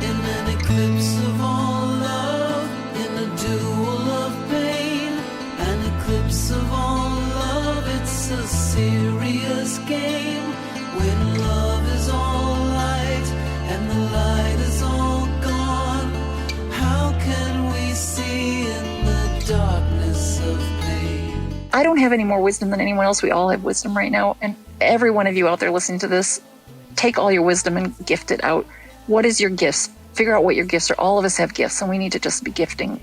in an eclipse of all love, in a duel of pain, an eclipse of all love. It's a serious game when love is all light and the light is all gone. How can we see in the darkness of pain? I don't have any more wisdom than anyone else. We all have wisdom right now. And every one of you out there listening to this, take all your wisdom and gift it out. What is your gifts? Figure out what your gifts are. All of us have gifts, and we need to just be gifting.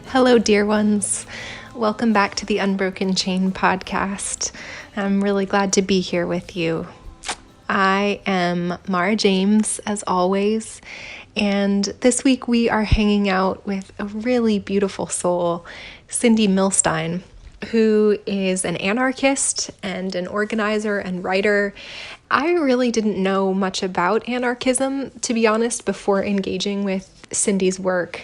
Hello, dear ones. Welcome back to the Unbroken Chain podcast. I'm really glad to be here with you. I am Mara James, as always, and this week we are hanging out with a really beautiful soul, Cindy Milstein, who is an anarchist and an organizer and writer. I really didn't know much about anarchism, to be honest, before engaging with Cindy's work.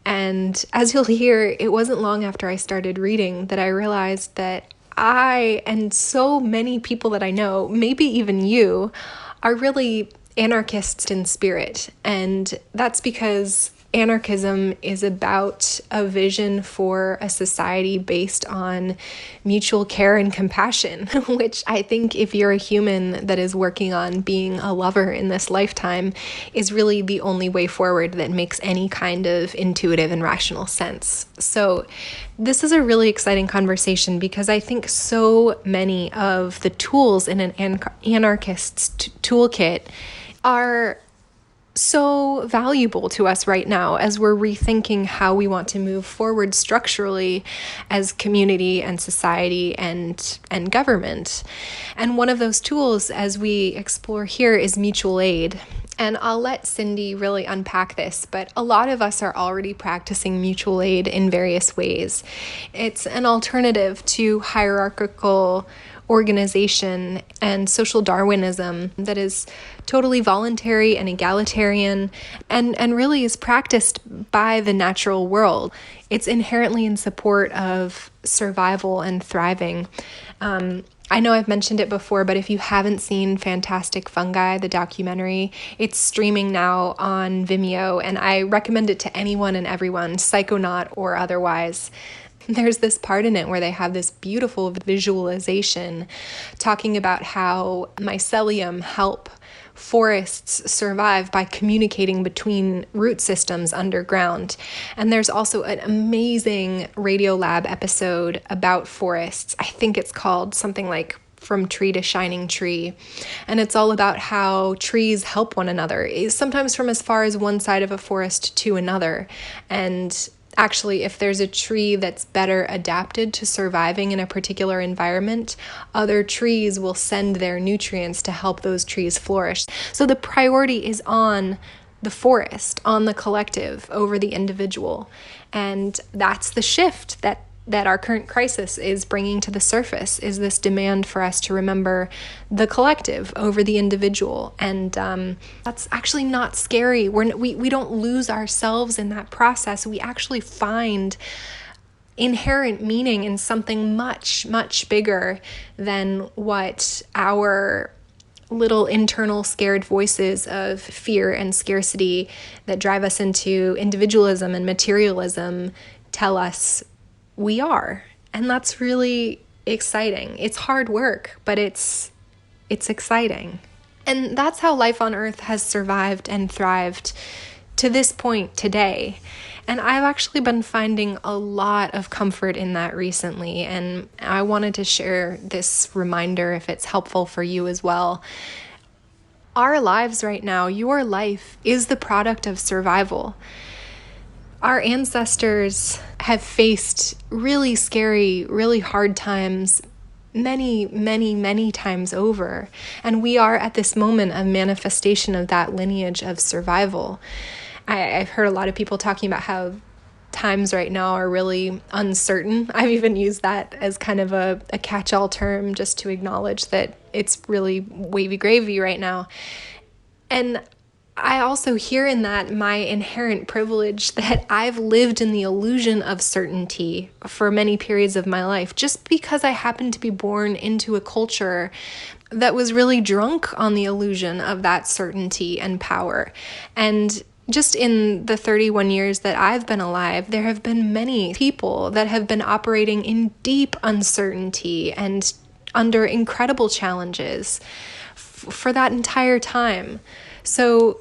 And as you'll hear, it wasn't long after I started reading that I realized that I and so many people that I know, maybe even you, are really anarchists in spirit. And that's because anarchism is about a vision for a society based on mutual care and compassion, which I think if you're a human that is working on being a lover in this lifetime is really the only way forward that makes any kind of intuitive and rational sense. So this is a really exciting conversation because I think so many of the tools in an anarchist's toolkit are so valuable to us right now as we're rethinking how we want to move forward structurally as community and society and government. And one of those tools, as we explore here, is mutual aid. And I'll let Cindy really unpack this, but a lot of us are already practicing mutual aid in various ways. It's an alternative to hierarchical organization and social Darwinism that is totally voluntary and egalitarian and really is practiced by the natural world. It's inherently in support of survival and thriving. I know I've mentioned it before, but if you haven't seen Fantastic Fungi, the documentary, it's streaming now on Vimeo, and I recommend it to anyone and everyone, psychonaut or otherwise. There's this part in it where they have this beautiful visualization talking about how mycelium help forests survive by communicating between root systems underground. And there's also an amazing Radiolab episode about forests. I think it's called something like From Tree to Shining Tree. And it's all about how trees help one another, sometimes from as far as one side of a forest to another. And actually, if there's a tree that's better adapted to surviving in a particular environment, other trees will send their nutrients to help those trees flourish. So the priority is on the forest, on the collective, over the individual. And that's the shift that our current crisis is bringing to the surface, is this demand for us to remember the collective over the individual. And that's actually not scary. We don't lose ourselves in that process. We actually find inherent meaning in something much, much bigger than what our little internal scared voices of fear and scarcity that drive us into individualism and materialism tell us we are. And that's really exciting. It's hard work, but it's exciting. And that's how life on Earth has survived and thrived to this point today. And I've actually been finding a lot of comfort in that recently, and I wanted to share this reminder if it's helpful for you as well. Our lives right now, your life, is the product of survival. Our ancestors have faced really scary, really hard times many, many, many times over. And we are at this moment a manifestation of that lineage of survival. I've heard a lot of people talking about how times right now are really uncertain. I've even used that as kind of a catch-all term just to acknowledge that it's really wavy gravy right now. And I also hear in that my inherent privilege that I've lived in the illusion of certainty for many periods of my life, just because I happened to be born into a culture that was really drunk on the illusion of that certainty and power. And just in the 31 years that I've been alive, there have been many people that have been operating in deep uncertainty and under incredible challenges for that entire time. So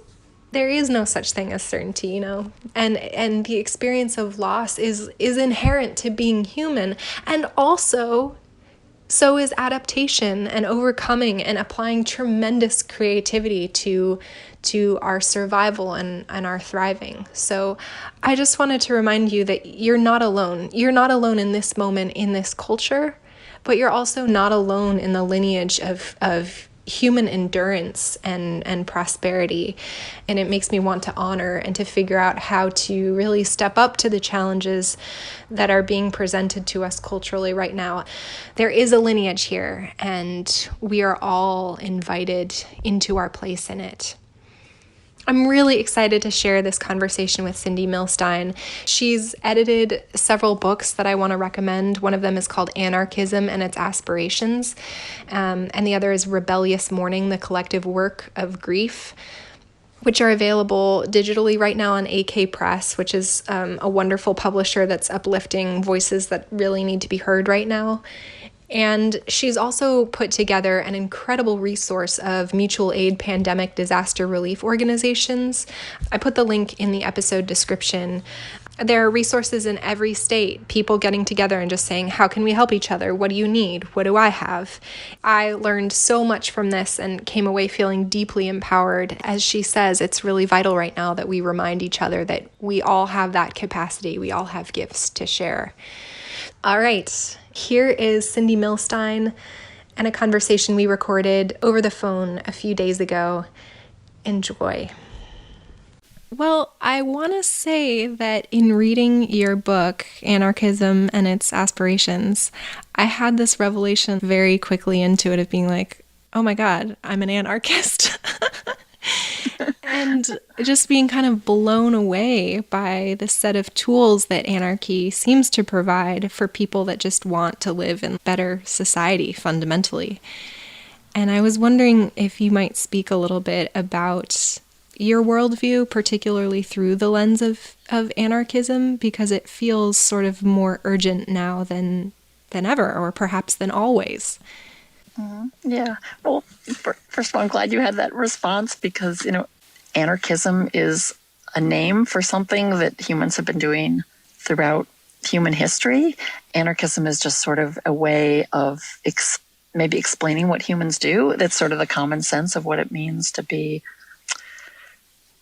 there is no such thing as certainty, you know, and the experience of loss is inherent to being human. And also, so is adaptation and overcoming and applying tremendous creativity to our survival and our thriving. So I just wanted to remind you that you're not alone. You're not alone in this moment, in this culture, but you're also not alone in the lineage of human endurance and prosperity. And it makes me want to honor and to figure out how to really step up to the challenges that are being presented to us culturally right now. There is a lineage here, and we are all invited into our place in it. I'm really excited to share this conversation with Cindy Milstein. She's edited several books that I want to recommend. One of them is called Anarchism and its Aspirations, and the other is Rebellious Mourning, the Collective Work of Grief, which are available digitally right now on AK Press, which is a wonderful publisher that's uplifting voices that really need to be heard right now. And she's also put together an incredible resource of mutual aid pandemic disaster relief organizations. I put the link in the episode description. There are resources in every state, people getting together and just saying, how can we help each other? What do you need? What do I have? I learned so much from this and came away feeling deeply empowered. As she says, it's really vital right now that we remind each other that we all have that capacity. We all have gifts to share. All right, here is Cindy Milstein and a conversation we recorded over the phone a few days ago. Enjoy. Well, I want to say that in reading your book, Anarchism and its Aspirations, I had this revelation very quickly into it of being like, oh my God, I'm an anarchist. And just being kind of blown away by the set of tools that anarchy seems to provide for people that just want to live in better society fundamentally. And I was wondering if you might speak a little bit about your worldview, particularly through the lens of anarchism, because it feels sort of more urgent now than ever, or perhaps than always. Mm-hmm. Yeah. Well, first of all, I'm glad you had that response because, you know, anarchism is a name for something that humans have been doing throughout human history. Anarchism is just sort of a way of maybe explaining what humans do. That's sort of the common sense of what it means to be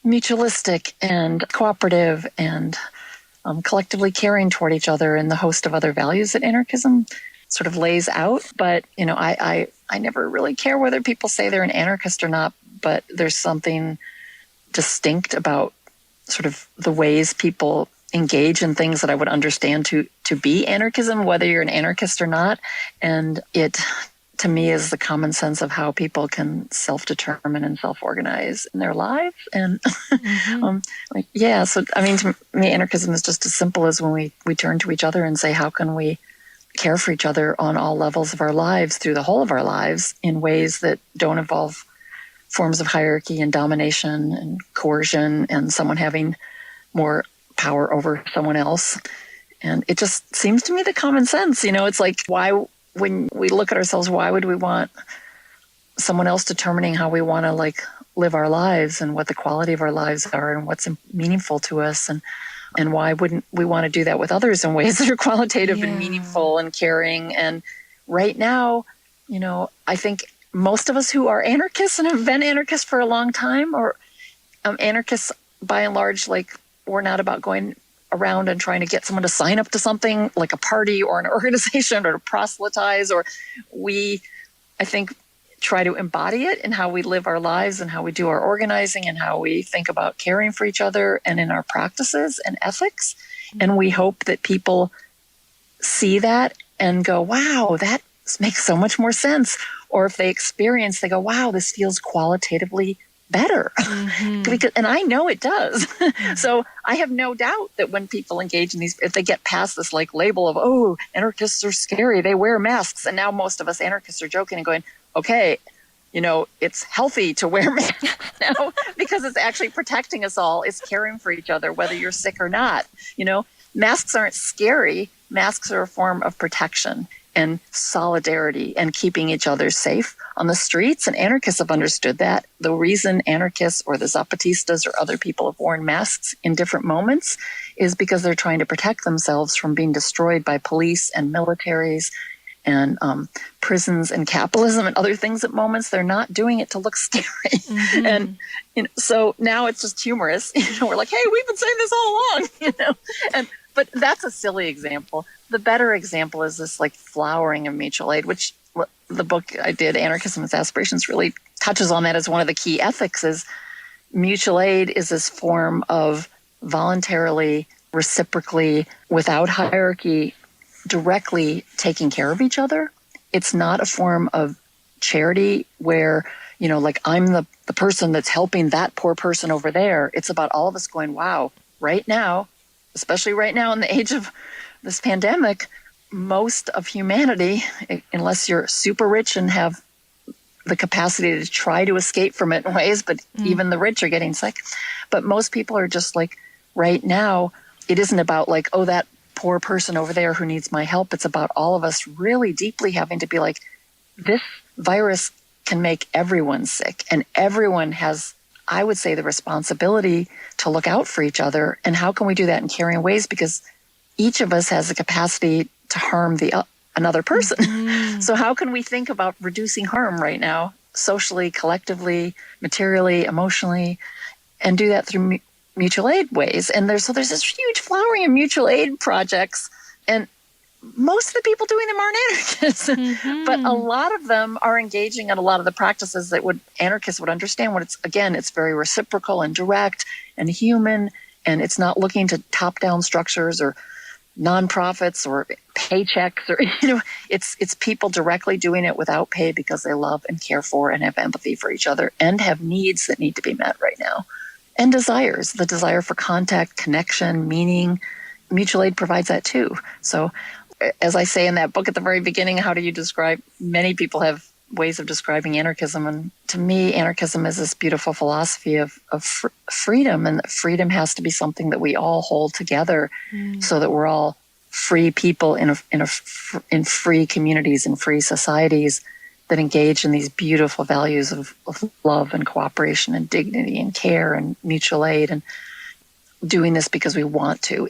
mutualistic and cooperative and collectively caring toward each other and the host of other values that anarchism sort of lays out. But, you know, I never really care whether people say they're an anarchist or not, but there's something distinct about sort of the ways people engage in things that I would understand to be anarchism, whether you're an anarchist or not. And it, to me, is the common sense of how people can self-determine and self-organize in their lives. And mm-hmm. So I mean, to me, anarchism is just as simple as when we turn to each other and say, how can we care for each other on all levels of our lives through the whole of our lives in ways that don't involve forms of hierarchy and domination and coercion and someone having more power over someone else. And it just seems to me the common sense, you know, it's like, why, when we look at ourselves, why would we want someone else determining how we want to like live our lives and what the quality of our lives are and what's meaningful to us? And why wouldn't we want to do that with others in ways that are qualitative and meaningful and caring? And right now, you know, I think most of us who are anarchists and have been anarchists for a long time, or anarchists by and large, like we're not about going around and trying to get someone to sign up to something like a party or an organization or to proselytize, or we, I think, try to embody it in how we live our lives and how we do our organizing and how we think about caring for each other and in our practices and ethics. And we hope that people see that and go, wow, that makes so much more sense. Or if they experience, they go, wow, this feels qualitatively better. And I know it does. So I have no doubt that when people engage in these, if they get past this like label of, oh, anarchists are scary, they wear masks. And now most of us anarchists are joking and going, okay, it's healthy to wear masks now because it's actually protecting us all. It's caring for each other, whether you're sick or not. Masks aren't scary. Masks are a form of protection and solidarity and keeping each other safe on the streets. And anarchists have understood that. The reason anarchists or the Zapatistas or other people have worn masks in different moments is because they're trying to protect themselves from being destroyed by police and militaries and prisons and capitalism and other things at moments. They're not doing it to look scary. And so now it's just humorous. We're like, hey, we've been saying this all along. But that's a silly example. The better example is this like flowering of mutual aid, which the book I did, Anarchism as Aspirations, really touches on that as one of the key ethics. Is mutual aid is this form of voluntarily, reciprocally, without hierarchy, directly taking care of each other. It's not a form of charity where, like I'm the person that's helping that poor person over there. It's about all of us going, wow, right now, especially right now in the age of this pandemic, most of humanity, unless you're super rich and have the capacity to try to escape from it in ways, but even the rich are getting sick. But most people are just like, right now, it isn't about like, oh, that poor person over there who needs my help. It's about all of us really deeply having to be like, this virus can make everyone sick, and everyone has, I would say, the responsibility to look out for each other. And how can we do that in caring ways? Because each of us has the capacity to harm another person. So how can we think about reducing harm right now, socially, collectively, materially, emotionally, and do that through mutual aid ways? And there's this huge flowering of mutual aid projects, and most of the people doing them aren't anarchists, but a lot of them are engaging in a lot of the practices that anarchists would understand. When it's very reciprocal and direct and human, and it's not looking to top-down structures or nonprofits or paychecks, or it's people directly doing it without pay because they love and care for and have empathy for each other and have needs that need to be met right now, and desires, the desire for contact, connection, meaning. Mutual aid provides that too. So as I say in that book at the very beginning, how do you describe, many people have ways of describing anarchism. And to me, anarchism is this beautiful philosophy of freedom, and that freedom has to be something that we all hold together so that we're all free people in free communities and free societies that engage in these beautiful values of love and cooperation and dignity and care and mutual aid, and doing this because we want to.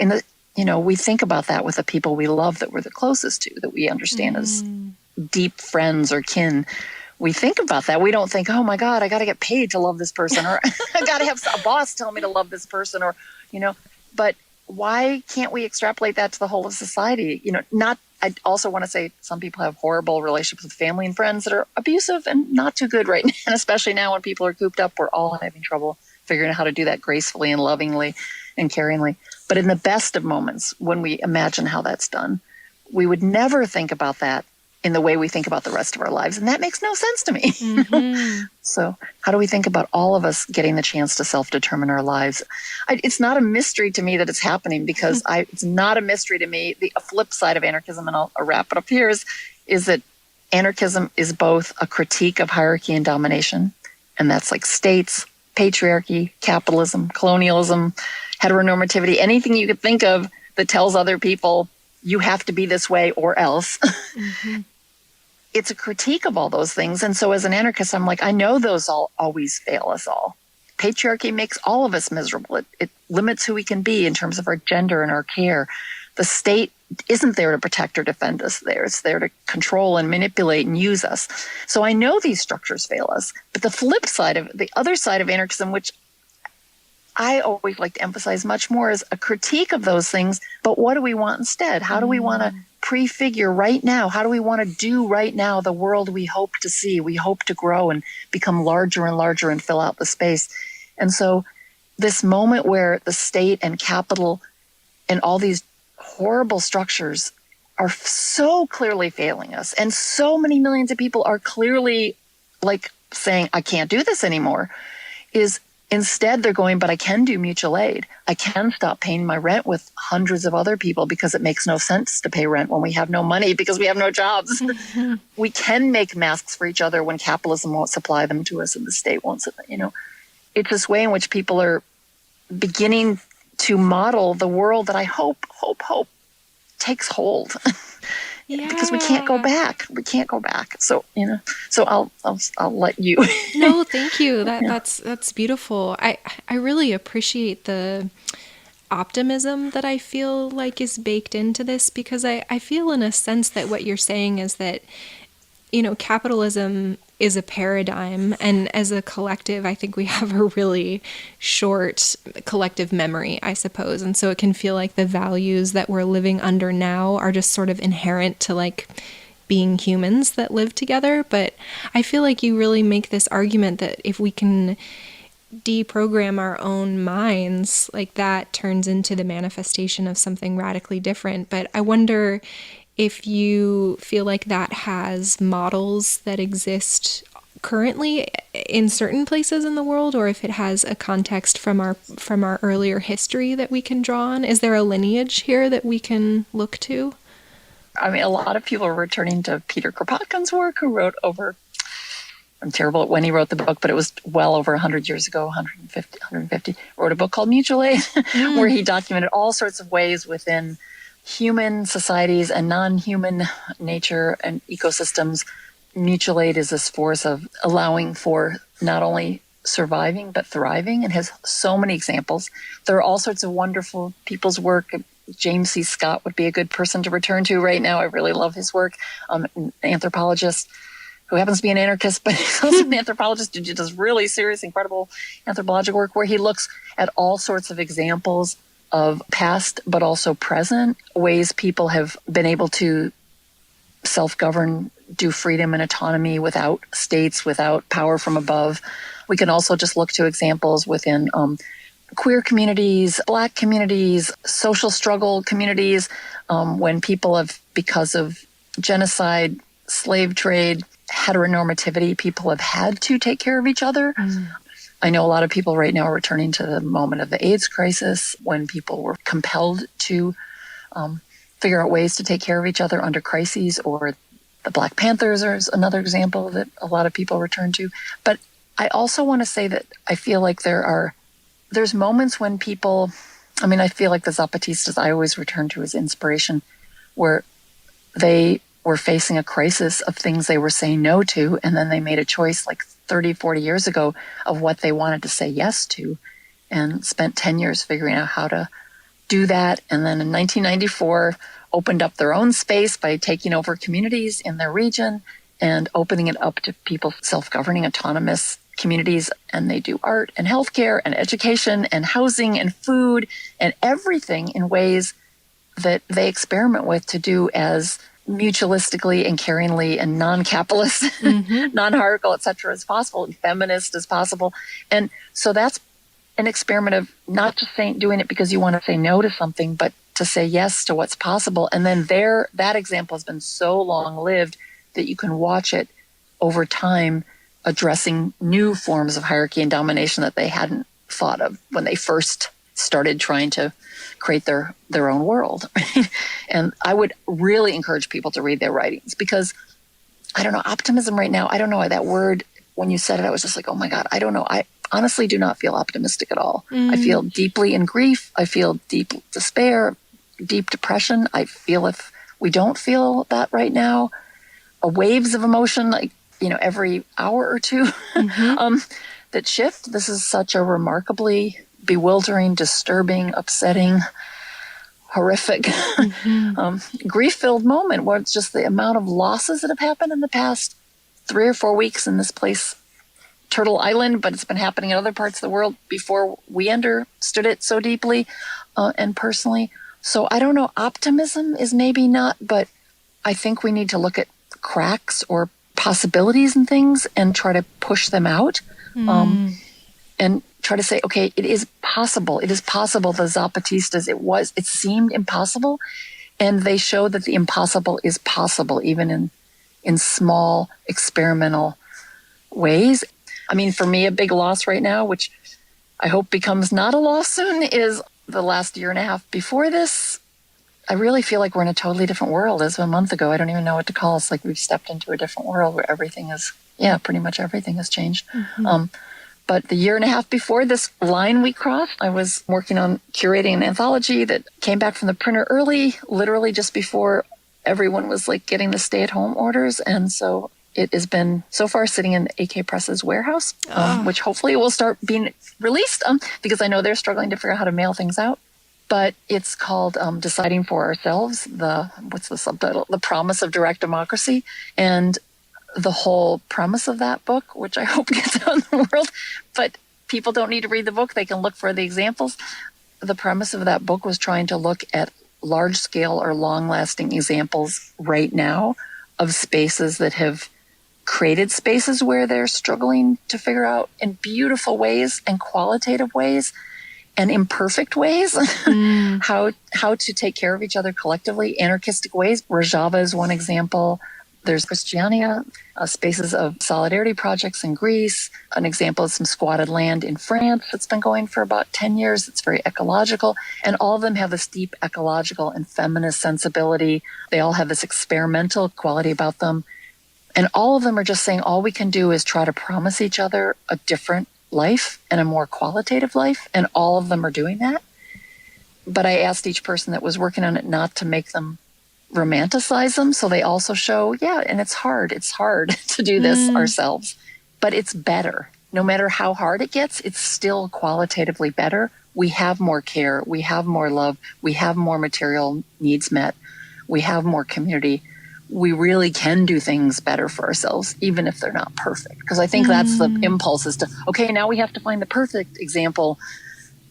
We think about that with the people we love that we're the closest to, that we understand as deep friends or kin. We think about that. We don't think, oh my God, I got to get paid to love this person, or I got to have a boss tell me to love this person, or, but why can't we extrapolate that to the whole of society? I also want to say some people have horrible relationships with family and friends that are abusive and not too good right now. And especially now when people are cooped up, we're all having trouble figuring out how to do that gracefully and lovingly and caringly. But in the best of moments, when we imagine how that's done, we would never think about that in the way we think about the rest of our lives. And that makes no sense to me. So how do we think about all of us getting the chance to self-determine our lives? It's not a mystery to me that it's happening, because it's not a mystery to me. The flip side of anarchism, and I'll wrap it up here, is that anarchism is both a critique of hierarchy and domination. And that's like states, patriarchy, capitalism, colonialism, heteronormativity, anything you could think of that tells other people you have to be this way or else. It's a critique of all those things. And so as an anarchist, I'm like, I know those always fail us all. Patriarchy makes all of us miserable. It limits who we can be in terms of our gender and our care. The state isn't there to protect or defend us there. It's there to control and manipulate and use us. So I know these structures fail us. But the flip side of the other side of anarchism, which I always like to emphasize much more, is a critique of those things. But what do we want instead? How do we want to prefigure right now? How do we want to do right now the world we hope to see? We hope to grow and become larger and larger and fill out the space. And so this moment where the state and capital and all these horrible structures are so clearly failing us, and so many millions of people are clearly like saying, I can't do this anymore. is instead they're going, but I can do mutual aid. I can stop paying my rent with hundreds of other people because it makes no sense to pay rent when we have no money because we have no jobs. Mm-hmm. We can make masks for each other when capitalism won't supply them to us and the state won't, It's this way in which people are beginning to model the world that I hope takes hold. Yeah. Because we can't go back. So, so I'll let you. No, thank you. That's beautiful. I really appreciate the optimism that I feel like is baked into this, because I feel in a sense that what you're saying is that, capitalism is a paradigm, and as a collective, I think we have a really short collective memory, I suppose. And so it can feel like the values that we're living under now are just sort of inherent to like being humans that live together. But I feel like you really make this argument that if we can deprogram our own minds, like that turns into the manifestation of something radically different. But I wonder if you feel like that has models that exist currently in certain places in the world, or if it has a context from our earlier history that we can draw on. Is there a lineage here that we can look to? I mean, a lot of people are returning to Peter Kropotkin's work, who wrote over, I'm terrible at when he wrote the book, but it was well over 100 years ago, 150, wrote a book called Mutual Aid, where he documented all sorts of ways within human societies and non-human nature and ecosystems. Mutual aid is this force of allowing for not only surviving but thriving, and has so many examples. There are all sorts of wonderful people's work. James C. Scott would be a good person to return to right now. I really love his work. An anthropologist who happens to be an anarchist, but he's also an anthropologist who does really serious, incredible anthropological work where he looks at all sorts of examples of past but also present ways people have been able to self-govern, do freedom and autonomy without states, without power from above. We can also just look to examples within queer communities, Black communities, social struggle communities, when people have, because of genocide, slave trade, heteronormativity, people have had to take care of each other. I know a lot of people right now are returning to the moment of the AIDS crisis, when people were compelled to figure out ways to take care of each other under crises, or the Black Panthers is another example that a lot of people return to. But I also want to say that I feel like there's moments when people, I feel like the Zapatistas I always return to as inspiration, where they were facing a crisis of things they were saying no to, and then they made a choice like 30, 40 years ago of what they wanted to say yes to, and spent 10 years figuring out how to do that. And then in 1994, opened up their own space by taking over communities in their region and opening it up to people, self-governing, autonomous communities. And they do art and healthcare and education and housing and food and everything in ways that they experiment with to do as mutualistically and caringly and non-capitalist, non-hierarchical, et cetera, as possible, and feminist as possible. And so that's an experiment of not just doing it because you want to say no to something, but to say yes to what's possible. And then that example has been so long-lived that you can watch it over time addressing new forms of hierarchy and domination that they hadn't thought of when they first started trying to create their own world. And I would really encourage people to read their writings, because I don't know, optimism right now, I don't know, that word, when you said it, I was just like, oh my God, I don't know. I honestly do not feel optimistic at all. I feel deeply in grief. I feel deep despair, deep depression. I feel, if we don't feel that right now, waves of emotion, like, every hour or two that shift. This is such a remarkably bewildering, disturbing, upsetting, horrific, grief-filled moment, where it's just the amount of losses that have happened in the past 3 or 4 weeks in this place, Turtle Island, but it's been happening in other parts of the world before we understood it so deeply and personally. So I don't know, optimism is maybe not, but I think we need to look at cracks or possibilities and things and try to push them out and try to say, okay, it is possible. It is possible. The Zapatistas, it seemed impossible. And they show that the impossible is possible, even in small experimental ways. I mean, for me, a big loss right now, which I hope becomes not a loss soon, is the last year and a half before this. I really feel like we're in a totally different world. As of a month ago, I don't even know what to call us. Like we've stepped into a different world where everything is, pretty much everything has changed. But the year and a half before this line we crossed, I was working on curating an anthology that came back from the printer early, literally just before everyone was like getting the stay-at-home orders. And so it has been so far sitting in AK Press's warehouse, which hopefully will start being released because I know they're struggling to figure out how to mail things out. But it's called Deciding for Ourselves, what's the subtitle? The Promise of Direct Democracy. And the whole premise of that book, which I hope gets out in the world, but people don't need to read the book. They can look for the examples. The premise of that book was trying to look at large-scale or long-lasting examples right now of spaces that have created spaces where they're struggling to figure out in beautiful ways and qualitative ways and imperfect ways how to take care of each other collectively, anarchistic ways. Rojava is one example. There's Christiania, spaces of solidarity projects in Greece, an example of some squatted land in France that's been going for about 10 years. It's very ecological. And all of them have this deep ecological and feminist sensibility. They all have this experimental quality about them. And all of them are just saying all we can do is try to promise each other a different life and a more qualitative life. And all of them are doing that. But I asked each person that was working on it not to make them romanticize them. So they also show, and it's hard to do this ourselves, but it's better. No matter how hard it gets, it's still qualitatively better. We have more care. We have more love. We have more material needs met. We have more community. We really can do things better for ourselves, even if they're not perfect. Because I think that's the impulse is to, okay, now we have to find the perfect example.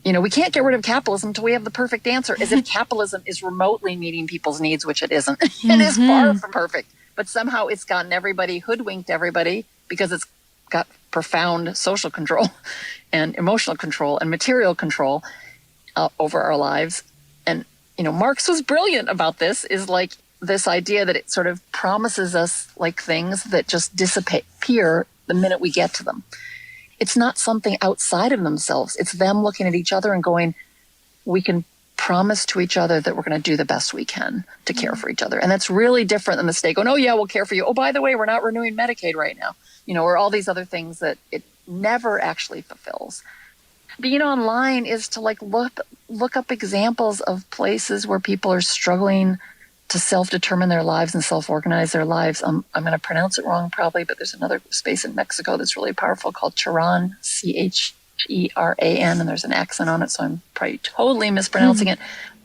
We can't get rid of capitalism until we have the perfect answer, as if capitalism is remotely meeting people's needs, which it isn't. It is far from perfect. But somehow it's gotten everybody, hoodwinked everybody, because it's got profound social control and emotional control and material control over our lives. And, Marx was brilliant about this, is like this idea that it sort of promises us like things that just disappear the minute we get to them. It's not something outside of themselves. It's them looking at each other and going, we can promise to each other that we're going to do the best we can to care for each other. And that's really different than the state going, oh, yeah, we'll care for you. Oh, by the way, we're not renewing Medicaid right now. Or all these other things that it never actually fulfills. Being online is to look up examples of places where people are struggling to self-determine their lives and self-organize their lives. I'm going to pronounce it wrong probably, but there's another space in Mexico that's really powerful called Cheran, Cheran, and there's an accent on it, so I'm probably totally mispronouncing it.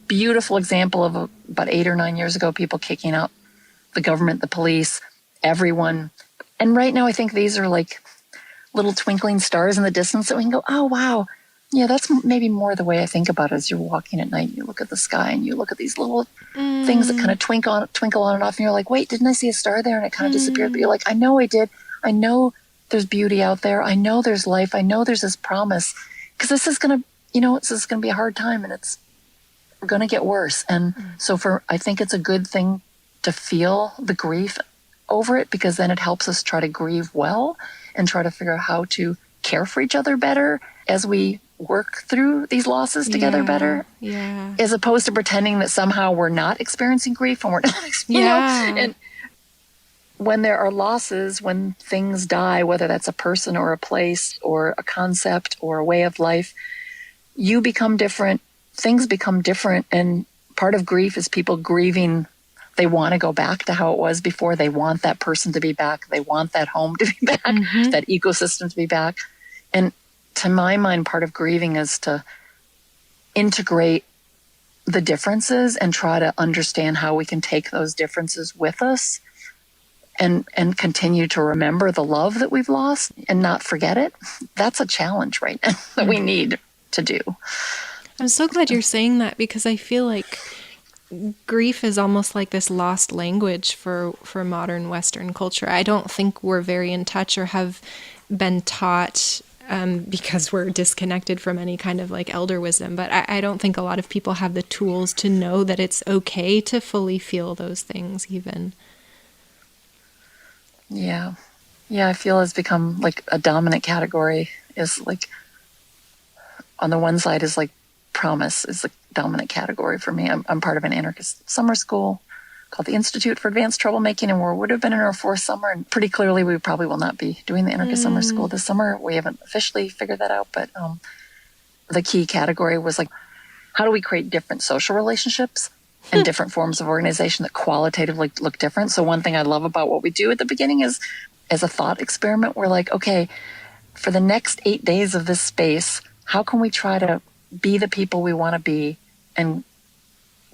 Beautiful example of about 8 or 9 years ago, people kicking out the government, the police, everyone. And right now I think these are like little twinkling stars in the distance that we can go, oh, wow. Yeah, that's maybe more the way I think about it as you're walking at night. You look at the sky and you look at these little things that kind of twinkle on and off. And you're like, wait, didn't I see a star there? And it kind of disappeared. But you're like, I know I did. I know there's beauty out there. I know there's life. I know there's this promise. Because this is going to be a hard time and it's going to get worse. And so I think it's a good thing to feel the grief over it, because then it helps us try to grieve well and try to figure out how to care for each other better as we work through these losses together better, as opposed to pretending that somehow we're not experiencing grief and we're not, and when there are losses, when things die, whether that's a person or a place or a concept or a way of life, you become different, things become different. And part of grief is people grieving. They want to go back to how it was before. They want that person to be back. They want that home to be back, that ecosystem to be back. And to my mind, part of grieving is to integrate the differences and try to understand how we can take those differences with us and continue to remember the love that we've lost and not forget it. That's a challenge right now that we need to do. I'm so glad you're saying that, because I feel like grief is almost like this lost language for modern Western culture. I don't think we're very in touch or have been taught, because we're disconnected from any kind of like elder wisdom. But I don't think a lot of people have the tools to know that it's okay to fully feel those things even. Yeah. Yeah, I feel it's become like a dominant category. Is like on the one side is like promise is the dominant category for me. I'm part of an anarchist summer school called the Institute for Advanced Troublemaking, and we would have been in our fourth summer, and pretty clearly we probably will not be doing the anarchist summer school this summer. We haven't officially figured that out, but the key category was like, how do we create different social relationships and different forms of organization that qualitatively look different? So one thing I love about what we do at the beginning is, as a thought experiment, we're like, okay, for the next 8 days of this space, how can we try to be the people we want to be and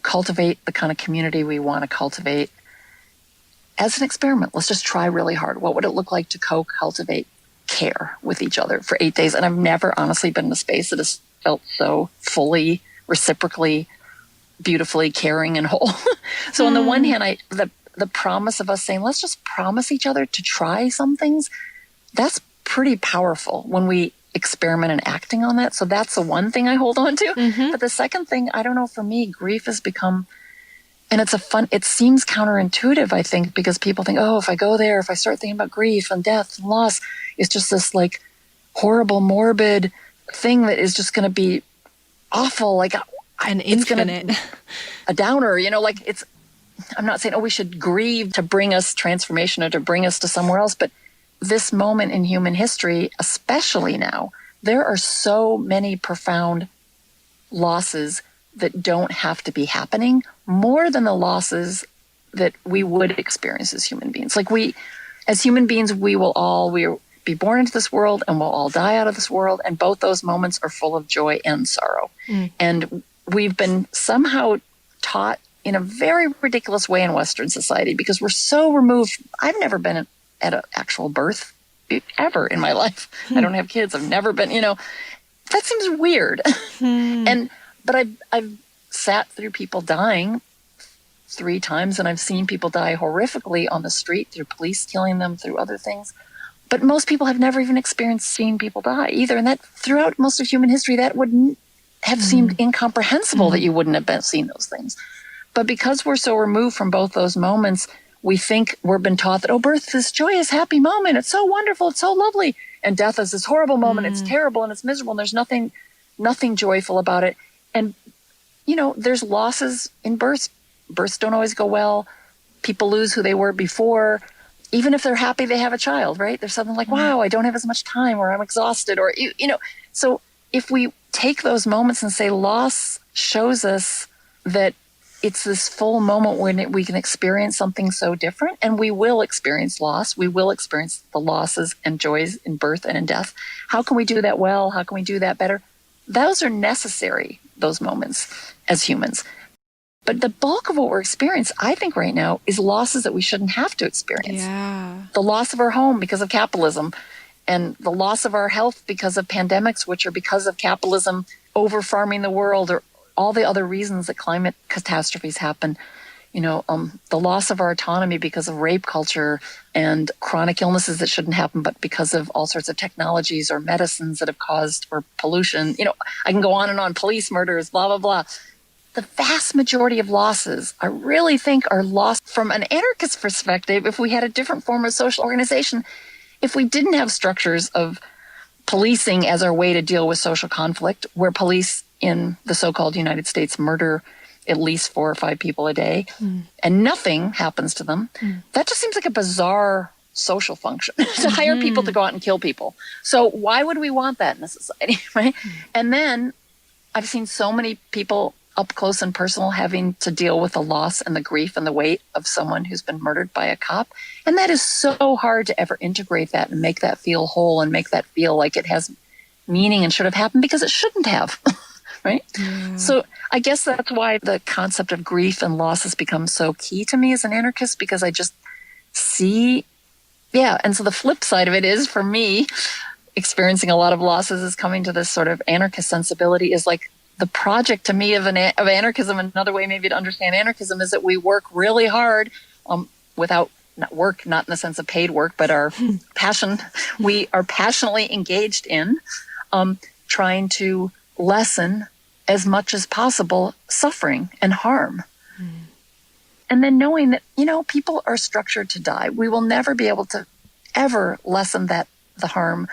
cultivate the kind of community we want to cultivate as an experiment? Let's just try really hard. What would it look like to co-cultivate care with each other for 8 days? And I've never honestly been in a space that has felt so fully, reciprocally, beautifully caring and whole. So on the one hand, the promise of us saying, let's just promise each other to try some things, that's pretty powerful when we experiment and acting on that. So that's the one thing I hold on to. But the second thing, I don't know, for me, grief has become, and it seems counterintuitive, I think, because people think, oh, if I go there, if I start thinking about grief and death and loss, it's just this like horrible, morbid thing that is just going to be awful. Like an infinite, a downer, like I'm not saying, oh, we should grieve to bring us transformation or to bring us to somewhere else, but this moment in human history, especially now, there are so many profound losses that don't have to be happening, more than the losses that we would experience as human beings. Like as human beings, we'll be born into this world and we'll all die out of this world. And both those moments are full of joy and sorrow. And we've been somehow taught in a very ridiculous way in Western society, because we're so removed. I've never been at an actual birth ever in my life. I don't have kids. I've never been, that seems weird. But I've sat through people dying 3 times, and I've seen people die horrifically on the street through police killing them, through other things. But most people have never even experienced seeing people die either. And that throughout most of human history, that wouldn't have seemed incomprehensible that you wouldn't have seen those things. But because we're so removed from both those moments, we think we've been taught that, oh, birth is this joyous, happy moment. It's so wonderful. It's so lovely. And death is this horrible moment. It's terrible and it's miserable. And there's nothing joyful about it. And, there's losses in births. Births don't always go well. People lose who they were before. Even if they're happy they have a child, right? There's something like, wow, I don't have as much time, or I'm exhausted, or, So if we take those moments and say loss shows us that it's this full moment when we can experience something so different, and we will experience loss. We will experience the losses and joys in birth and in death. How can we do that well? How can we do that better? Those are necessary, those moments, as humans. But the bulk of what we're experiencing, I think right now, is losses that we shouldn't have to experience. Yeah. The loss of our home because of capitalism, and the loss of our health because of pandemics, which are because of capitalism over-farming the world, or all the other reasons that climate catastrophes happen. The loss of our autonomy because of rape culture and chronic illnesses that shouldn't happen, but because of all sorts of technologies or medicines that have caused, or pollution. I can go on and on, police murders, blah, blah, blah. The vast majority of losses, I really think, are lost from an anarchist perspective. If we had a different form of social organization, if we didn't have structures of policing as our way to deal with social conflict, where police in the so-called United States murder at least 4 or 5 people a day, and nothing happens to them, that just seems like a bizarre social function to hire people to go out and kill people. So why would we want that in a society, right? And then I've seen so many people up close and personal having to deal with the loss and the grief and the weight of someone who's been murdered by a cop. And that is so hard to ever integrate that and make that feel whole and make that feel like it has meaning and should have happened, because it shouldn't have, right? Yeah. So I guess that's why the concept of grief and loss has become so key to me as an anarchist, because I just see, and so the flip side of it is, for me, experiencing a lot of losses is coming to this sort of anarchist sensibility is like, the project to me of anarchism, another way maybe to understand anarchism, is that we work really hard not in the sense of paid work, but our passion, we are passionately engaged in trying to lessen as much as possible suffering and harm. And then knowing that, people are structured to die. We will never be able to ever lessen the harm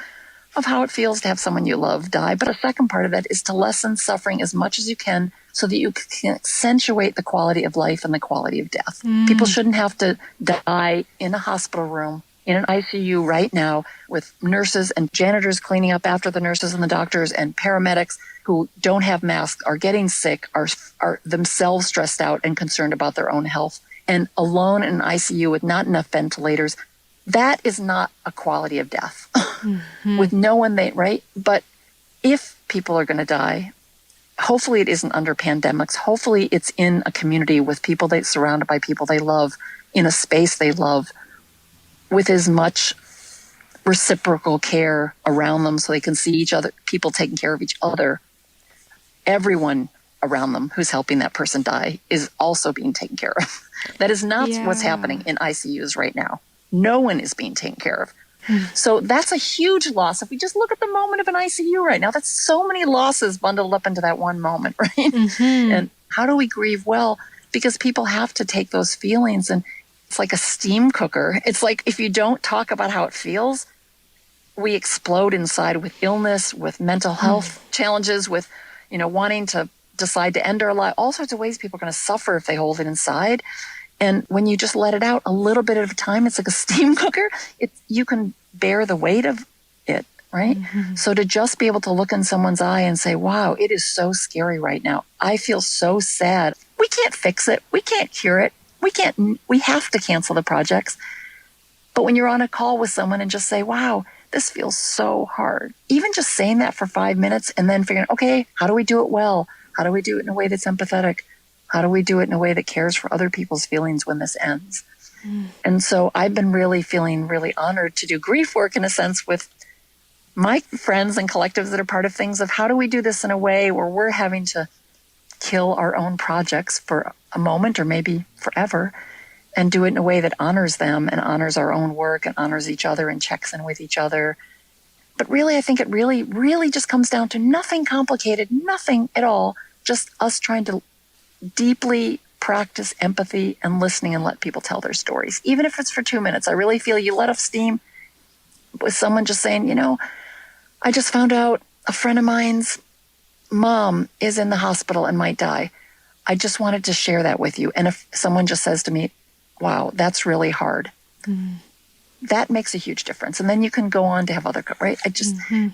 of how it feels to have someone you love die. But a second part of that is to lessen suffering as much as you can so that you can accentuate the quality of life and the quality of death. People shouldn't have to die in a hospital room, in an ICU right now, with nurses and janitors cleaning up after the nurses and the doctors, and paramedics who don't have masks, are getting sick, are themselves stressed out and concerned about their own health, and alone in an ICU with not enough ventilators. That is not a quality of death. With no one right? But if people are going to die, hopefully it isn't under pandemics. Hopefully it's in a community with people surrounded by people they love, in a space they love, with as much reciprocal care around them so they can see each other, people taking care of each other. Everyone around them who's helping that person die is also being taken care of. That is not what's happening in ICUs right now. No one is being taken care of. So that's a huge loss. If we just look at the moment of an ICU right now, that's so many losses bundled up into that one moment, right? And how do we grieve well? Because people have to take those feelings, and it's like a steam cooker. It's like if you don't talk about how it feels, we explode inside with illness, with mental health challenges, with, wanting to decide to end our life, all sorts of ways people are going to suffer if they hold it inside. And when you just let it out a little bit at a time, it's like a steam cooker. You can bear the weight of it, right? So to just be able to look in someone's eye and say, wow, it is so scary right now. I feel so sad. We can't fix it. We can't cure it. We have to cancel the projects. But when you're on a call with someone and just say, wow, this feels so hard. Even just saying that for 5 minutes and then figuring, okay, how do we do it well? How do we do it in a way that's empathetic? How do we do it in a way that cares for other people's feelings when this ends? And so I've been really feeling really honored to do grief work, in a sense, with my friends and collectives that are part of things, of how do we do this in a way where we're having to kill our own projects for a moment or maybe forever, and do it in a way that honors them and honors our own work and honors each other and checks in with each other. But really, I think it really, really just comes down to nothing complicated, nothing at all, just us trying to deeply practice empathy and listening and let people tell their stories. Even if it's for 2 minutes, I really feel you let off steam with someone just saying, I just found out a friend of mine's mom is in the hospital and might die. I just wanted to share that with you. And if someone just says to me, wow, that's really hard, that makes a huge difference. And then you can go on to have other, right?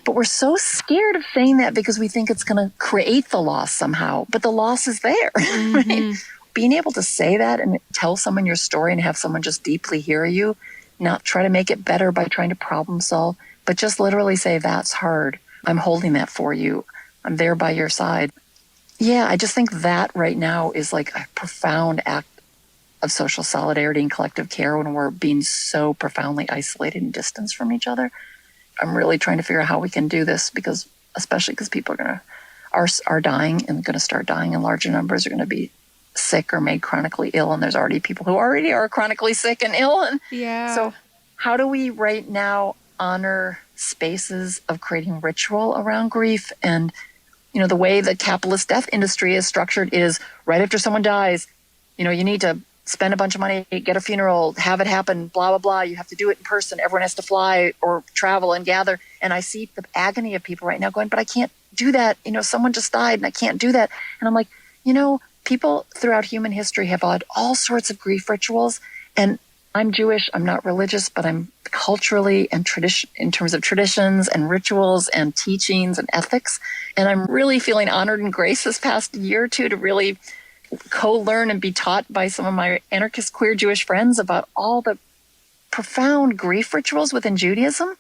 But we're so scared of saying that because we think it's going to create the loss somehow, but the loss is there, right? Being able to say that and tell someone your story and have someone just deeply hear you, not try to make it better by trying to problem solve, but just literally say, that's hard. I'm holding that for you. I'm there by your side. Yeah, I just think that right now is like a profound act of social solidarity and collective care when we're being so profoundly isolated and distanced from each other. I'm really trying to figure out how we can do this, especially because people are dying and going to start dying in larger numbers, are going to be sick or made chronically ill. And there's already people who already are chronically sick and ill. And so how do we right now honor spaces of creating ritual around grief? And, the way the capitalist death industry is structured is right after someone dies, you need to spend a bunch of money, get a funeral, have it happen, blah, blah, blah. You have to do it in person. Everyone has to fly or travel and gather. And I see the agony of people right now going, but I can't do that. Someone just died and I can't do that. And I'm like, people throughout human history have had all sorts of grief rituals. And I'm Jewish. I'm not religious, but I'm culturally and in terms of traditions and rituals and teachings and ethics. And I'm really feeling honored and graced this past year or two to really co-learn and be taught by some of my anarchist queer Jewish friends about all the profound grief rituals within Judaism,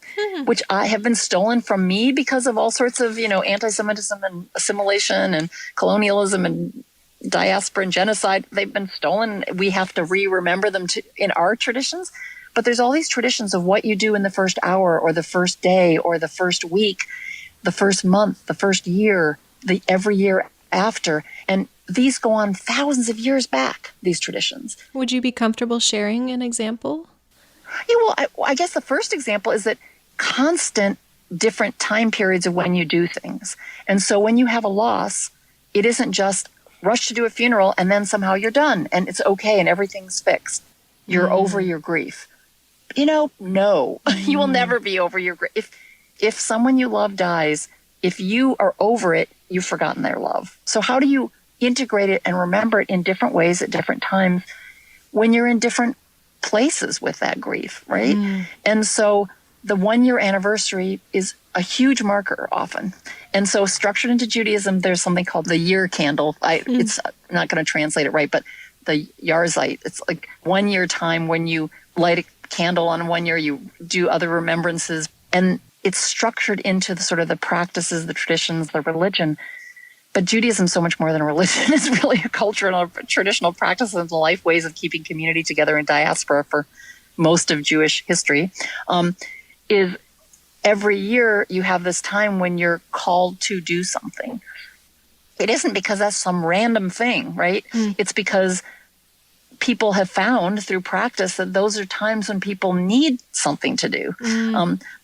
which I have been stolen from me because of all sorts of, anti-Semitism and assimilation and colonialism and diaspora and genocide. They've been stolen. We have to remember them in our traditions. But there's all these traditions of what you do in the first hour or the first day or the first week, the first month, the first year, every year after. And these go on thousands of years back, these traditions. Would you be comfortable sharing an example? Yeah, well, I guess the first example is that constant different time periods of when you do things. And so when you have a loss, it isn't just rush to do a funeral and then somehow you're done and it's okay and everything's fixed. You're over your grief. No, you will never be over your grief. If someone you love dies, if you are over it, you've forgotten their love. So how do you integrate it and remember it in different ways at different times when you're in different places with that grief, right? And so the 1-year anniversary is a huge marker often. And so structured into Judaism, there's something called the year candle. It's I'm not going to translate it right, but the Yarzeit, it's like 1 year time when you light a candle on 1 year, you do other remembrances, and it's structured into the sort of the practices, the traditions, the religion. But Judaism is so much more than a religion. It's really a culture and a traditional practices and life ways of keeping community together in diaspora for most of Jewish history. Is every year you have this time when you're called to do something. It isn't because that's some random thing, right? It's because people have found through practice that those are times when people need something to do.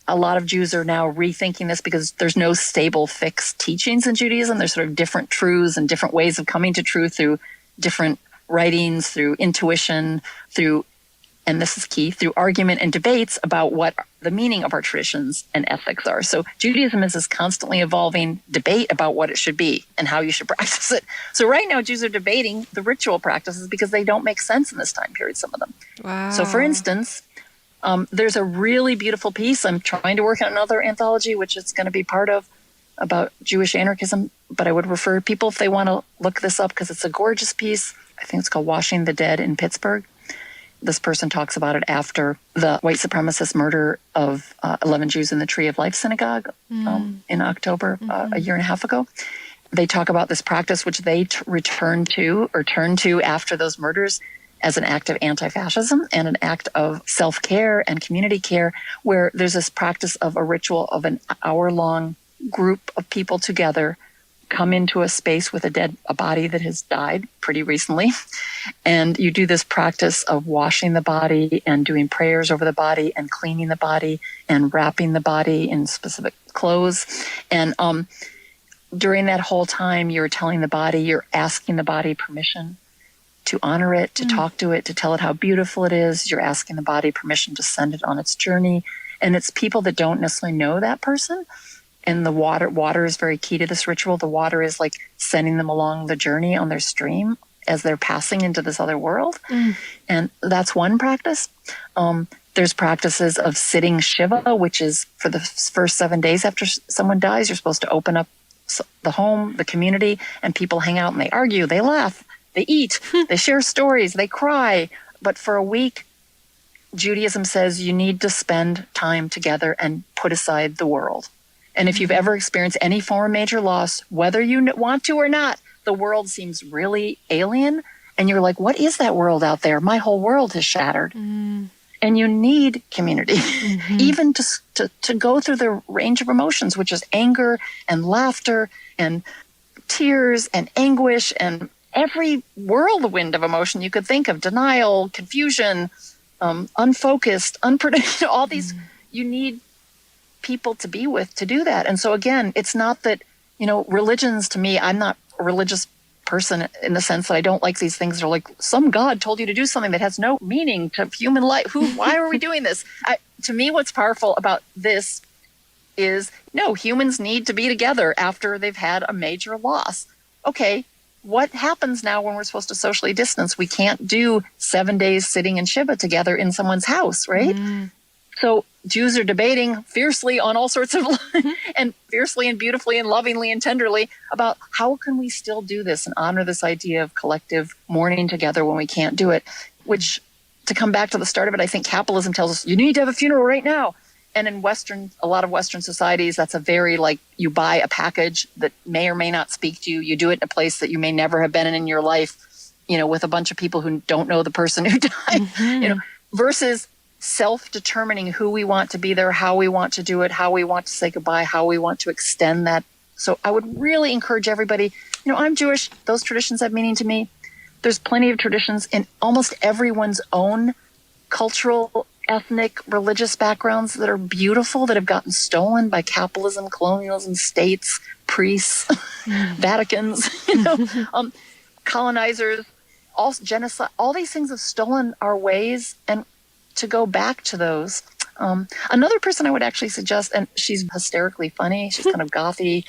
A lot of Jews are now rethinking this because there's no stable, fixed teachings in Judaism. There's sort of different truths and different ways of coming to truth through different writings, through intuition, through, and this is key, through argument and debates about what the meaning of our traditions and ethics are. So Judaism is this constantly evolving debate about what it should be and how you should practice it. So right now Jews are debating the ritual practices because they don't make sense in this time period, some of them. Wow. So for instance, there's a really beautiful piece. I'm trying to work on another anthology, which it's going to be part of, about Jewish anarchism. But I would refer people if they want to look this up because it's a gorgeous piece. I think it's called Washing the Dead in Pittsburgh. This person talks about it after the white supremacist murder of 11 Jews in the Tree of Life synagogue in October, a year and a half ago. They talk about this practice, which they turned to after those murders, as an act of anti-fascism and an act of self-care and community care, where there's this practice of a ritual of an hour-long group of people together come into a space with a body that has died pretty recently. And you do this practice of washing the body and doing prayers over the body and cleaning the body and wrapping the body in specific clothes. And during that whole time, you're telling the body, you're asking the body permission to honor it, to talk to it, to tell it how beautiful it is. You're asking the body permission to send it on its journey. And it's people that don't necessarily know that person. And the water is very key to this ritual. The water is like sending them along the journey on their stream as they're passing into this other world. And that's one practice. There's practices of sitting Shiva, which is for the first 7 days after someone dies, you're supposed to open up the home, the community, and people hang out and they argue, they laugh, they eat, they share stories, they cry. But for a week, Judaism says you need to spend time together and put aside the world. And if you've ever experienced any form of major loss, whether you want to or not, the world seems really alien. And you're like, what is that world out there? My whole world has shattered. And you need community, even to go through the range of emotions, which is anger and laughter and tears and anguish and every whirlwind of emotion you could think of, denial, confusion, unfocused, unpredictable, all these, you need people to be with to do that. And so again, it's not that, religions, to me, I'm not a religious person in the sense that I don't like these things that are like some God told you to do something that has no meaning to human life. Why are we doing this? To me, what's powerful about this is, no, humans need to be together after they've had a major loss. Okay, what happens now when we're supposed to socially distance? We can't do 7 days sitting in Shiva together in someone's house, right? So Jews are debating fiercely on all sorts of, and fiercely and beautifully and lovingly and tenderly about how can we still do this and honor this idea of collective mourning together when we can't do it, which, to come back to the start of it, I think capitalism tells us you need to have a funeral right now. And in a lot of Western societies, that's a very you buy a package that may or may not speak to you. You do it in a place that you may never have been in your life, with a bunch of people who don't know the person who died, versus self-determining who we want to be there, how we want to do it, how we want to say goodbye, how we want to extend that. So I would really encourage everybody, I'm Jewish. Those traditions have meaning to me. There's plenty of traditions in almost everyone's own cultural, ethnic, religious backgrounds that are beautiful, that have gotten stolen by capitalism, colonialism, states, priests, Vaticans, colonizers, all genocide. All these things have stolen our ways, and to go back to those. Another person I would actually suggest, and she's hysterically funny. She's kind of gothy.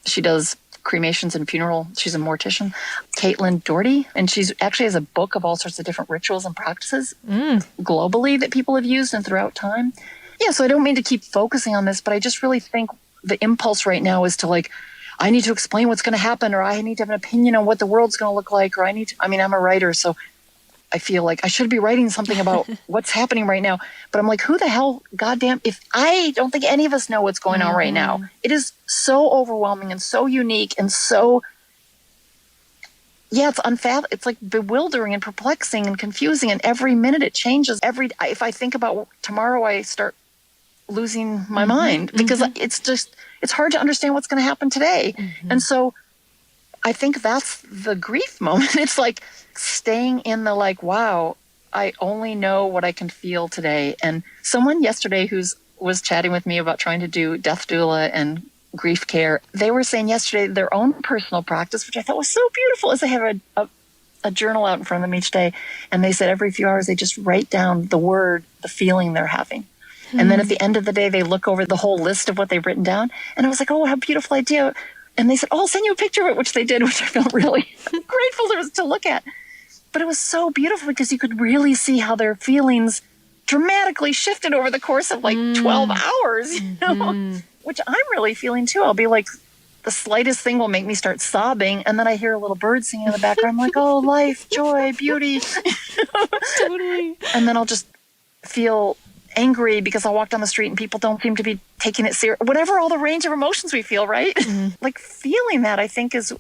She does cremations and funeral. She's a mortician, Caitlin Doherty, and she's actually has a book of all sorts of different rituals and practices globally that people have used and throughout time. Yeah, so I don't mean to keep focusing on this, but I just really think the impulse right now is to like, I need to explain what's going to happen, or I need to have an opinion on what the world's going to look like, or I'm a writer, so I feel like I should be writing something about what's happening right now. But I'm like, who the hell, goddamn, if I don't think any of us know what's going on right now. It is so overwhelming and so unique and so, it's it's like bewildering and perplexing and confusing. And every minute it changes. If I think about tomorrow, I start losing my mind because it's hard to understand what's going to happen today. And so I think that's the grief moment. It's like staying in the like, wow, I only know what I can feel today. And someone yesterday was chatting with me about trying to do death doula and grief care, they were saying yesterday their own personal practice, which I thought was so beautiful, is they have a journal out in front of them each day. And they said every few hours they just write down the feeling they're having. And then at the end of the day, they look over the whole list of what they've written down. And I was like, oh, what a beautiful idea. And they said, oh, I'll send you a picture of it, which they did, which I felt really grateful to look at. But it was so beautiful because you could really see how their feelings dramatically shifted over the course of like 12 hours, which I'm really feeling too. I'll be like, the slightest thing will make me start sobbing. And then I hear a little bird singing in the background. I'm like, oh, life, joy, beauty. Totally. And then I'll just feel angry because I'll walk down the street and people don't seem to be taking it serious. Whatever, all the range of emotions we feel, right? Like feeling that, I think, is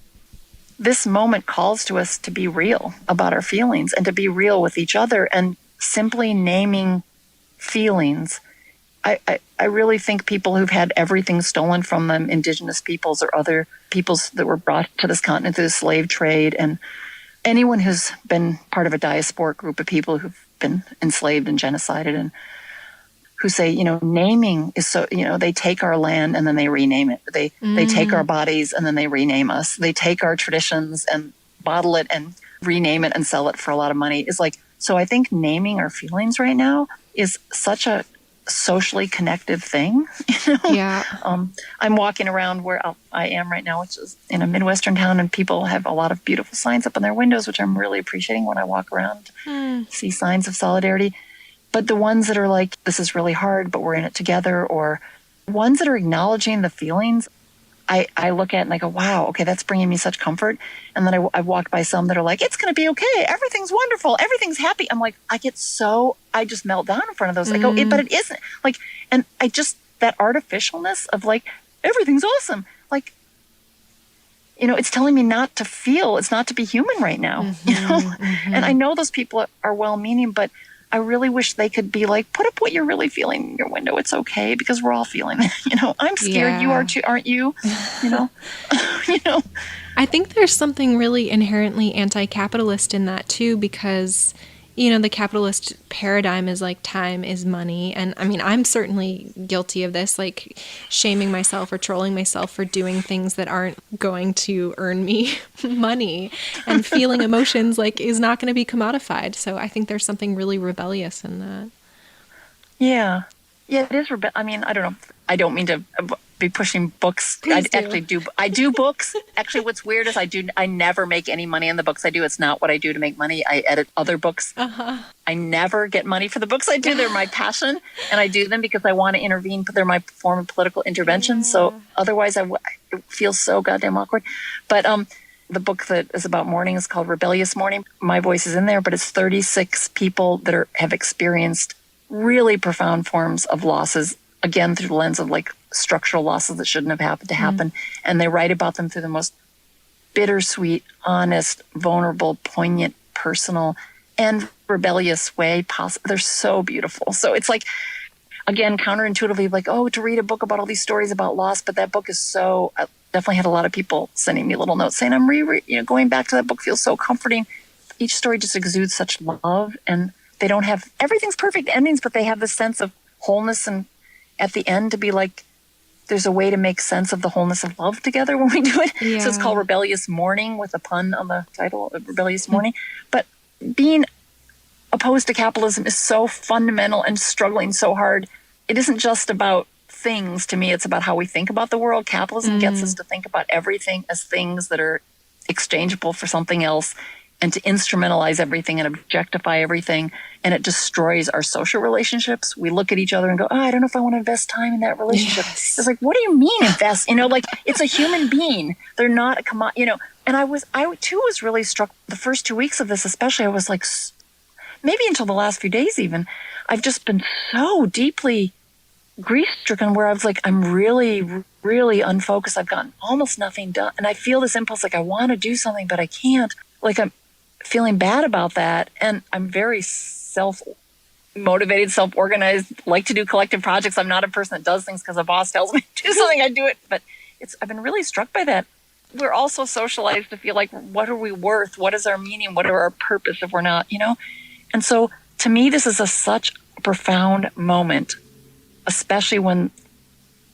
this moment calls to us to be real about our feelings and to be real with each other, and simply naming feelings. I really think people who've had everything stolen from them, indigenous peoples or other peoples that were brought to this continent through the slave trade, and anyone who's been part of a diasporic group of people who've been enslaved and genocided, and who say, naming is so, they take our land and then they rename it. They take our bodies and then they rename us. They take our traditions and bottle it and rename it and sell it for a lot of money. It's like, so I think naming our feelings right now is such a socially connective thing. Yeah. I'm walking around where I am right now, which is in a Midwestern town, and people have a lot of beautiful signs up on their windows, which I'm really appreciating when I walk around, see signs of solidarity. But the ones that are like, this is really hard, but we're in it together, or ones that are acknowledging the feelings, I look at and I go, wow, okay, that's bringing me such comfort. And then I've walked by some that are like, it's going to be okay. Everything's wonderful. Everything's happy. I'm like, I just melt down in front of those. I go, but it isn't. Like, and that artificialness of like, everything's awesome. Like, it's telling me not to feel. It's not to be human right now, And I know those people are well-meaning, but I really wish they could be like, put up what you're really feeling in your window. It's okay, because we're all feeling it. I'm scared. Yeah. You are too, aren't you? I think there's something really inherently anti-capitalist in that too, because, the capitalist paradigm is like time is money. And I mean, I'm certainly guilty of this, like shaming myself or trolling myself for doing things that aren't going to earn me money, and feeling emotions like is not going to be commodified. So I think there's something really rebellious in that. Yeah. Yeah, it is. I mean, I don't know. I don't mean to be pushing books. I do books. Actually, what's weird is I never make any money on the books I do. It's not what I do to make money. I edit other books. I never get money for the books I do. They're my passion, and I do them because I want to intervene. They're my form of political intervention. So otherwise, it feels so goddamn awkward. But the book that is about mourning is called Rebellious Mourning. My voice is in there, but it's 36 people that have experienced really profound forms of losses, again, through the lens of like structural losses that shouldn't have happened to happen. And they write about them through the most bittersweet, honest, vulnerable, poignant, personal, and rebellious way possible. They're so beautiful. So it's like, again, counterintuitively, like, to read a book about all these stories about loss. But that book is so, I definitely had a lot of people sending me little notes saying, I'm going back to that book feels so comforting. Each story just exudes such love, and they don't have, everything's perfect endings, but they have this sense of wholeness, and at the end to be like, there's a way to make sense of the wholeness of love together when we do it. Yeah. So it's called Rebellious Mourning, with a pun on the title of Rebellious Mourning. But being opposed to capitalism is so fundamental and struggling so hard. It isn't just about things. To me, it's about how we think about the world. Capitalism gets us to think about everything as things that are exchangeable for something else, and to instrumentalize everything and objectify everything. And it destroys our social relationships. We look at each other and go, oh, I don't know if I want to invest time in that relationship. Yes. It's like, what do you mean invest? Like, it's a human being. They're not a commodity, And I too was really struck the first 2 weeks of this, especially. I was like, maybe until the last few days even, I've just been so deeply grief-stricken where I was like, I'm really, really unfocused. I've gotten almost nothing done. And I feel this impulse, like I want to do something, but I can't. Like I'm feeling bad about that. And I'm very self-motivated, self-organized, like to do collective projects. I'm not a person that does things because a boss tells me to do something, I do it. But I've been really struck by that. We're also socialized to feel like, what are we worth? What is our meaning? What are our purpose if we're not, And so to me, this is such a profound moment, especially when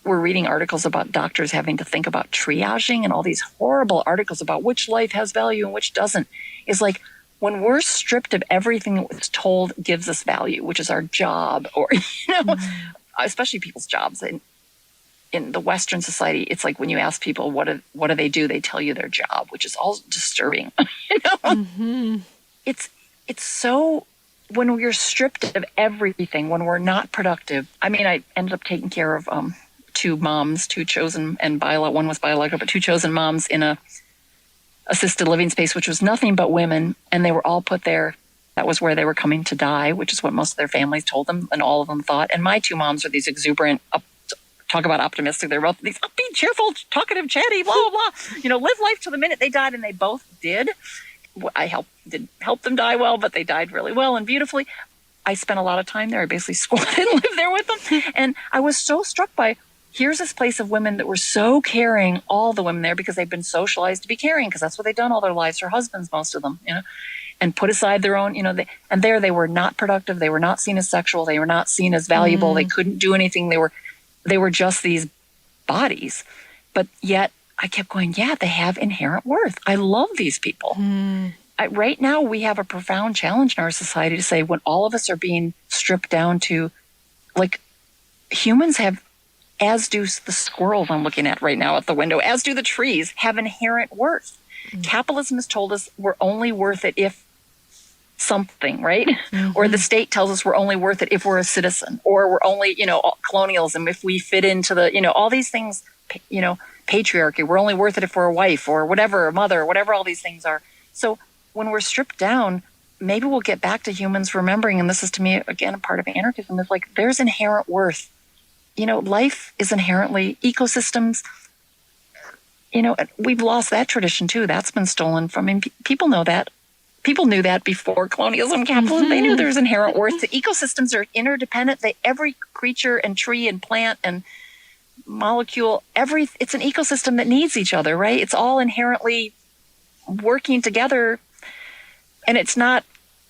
we're reading articles about doctors having to think about triaging and all these horrible articles about which life has value and which doesn't. Is like when we're stripped of everything that was told gives us value, which is our job, or, especially people's jobs. In the Western society, it's like when you ask people, what do they do? They tell you their job, which is all disturbing. It's so, when we're stripped of everything, when we're not productive. I mean, I ended up taking care of two moms, two chosen and one was biological, but two chosen moms in a assisted living space, which was nothing but women, and they were all put there. That was where they were coming to die, which is what most of their families told them, and all of them thought. And my two moms are these exuberant, talk about optimistic. They're both these upbeat, cheerful, talkative, chatty, blah blah blah. Live life to the minute they died, and they both did. I did help them die well, but they died really well and beautifully. I spent a lot of time there. I basically squatted and lived there with them. And I was so struck by, here's this place of women that were so caring, all the women there, because they've been socialized to be caring, because that's what they've done all their lives, their husbands, most of them, and put aside their own, and there they were not productive. They were not seen as sexual. They were not seen as valuable. They couldn't do anything. They were just these bodies. But yet I kept going, yeah, they have inherent worth. I love these people. Right now, we have a profound challenge in our society to say, when all of us are being stripped down to, like, humans have, as do the squirrels I'm looking at right now at the window, as do the trees, have inherent worth. Capitalism has told us we're only worth it if something, right? Or the state tells us we're only worth it if we're a citizen, or we're only, colonialism, if we fit into the, all these things, patriarchy, we're only worth it if we're a wife or whatever, a mother, whatever all these things are. So when we're stripped down, maybe we'll get back to humans remembering, and this is to me, again, a part of anarchism, is like, there's inherent worth. Life is inherently ecosystems. We've lost that tradition too. That's been stolen from, people know that. People knew that before colonialism, capitalism. They knew there's inherent worth. The ecosystems are interdependent. Every creature and tree and plant and molecule, it's an ecosystem that needs each other, right? It's all inherently working together, and it's not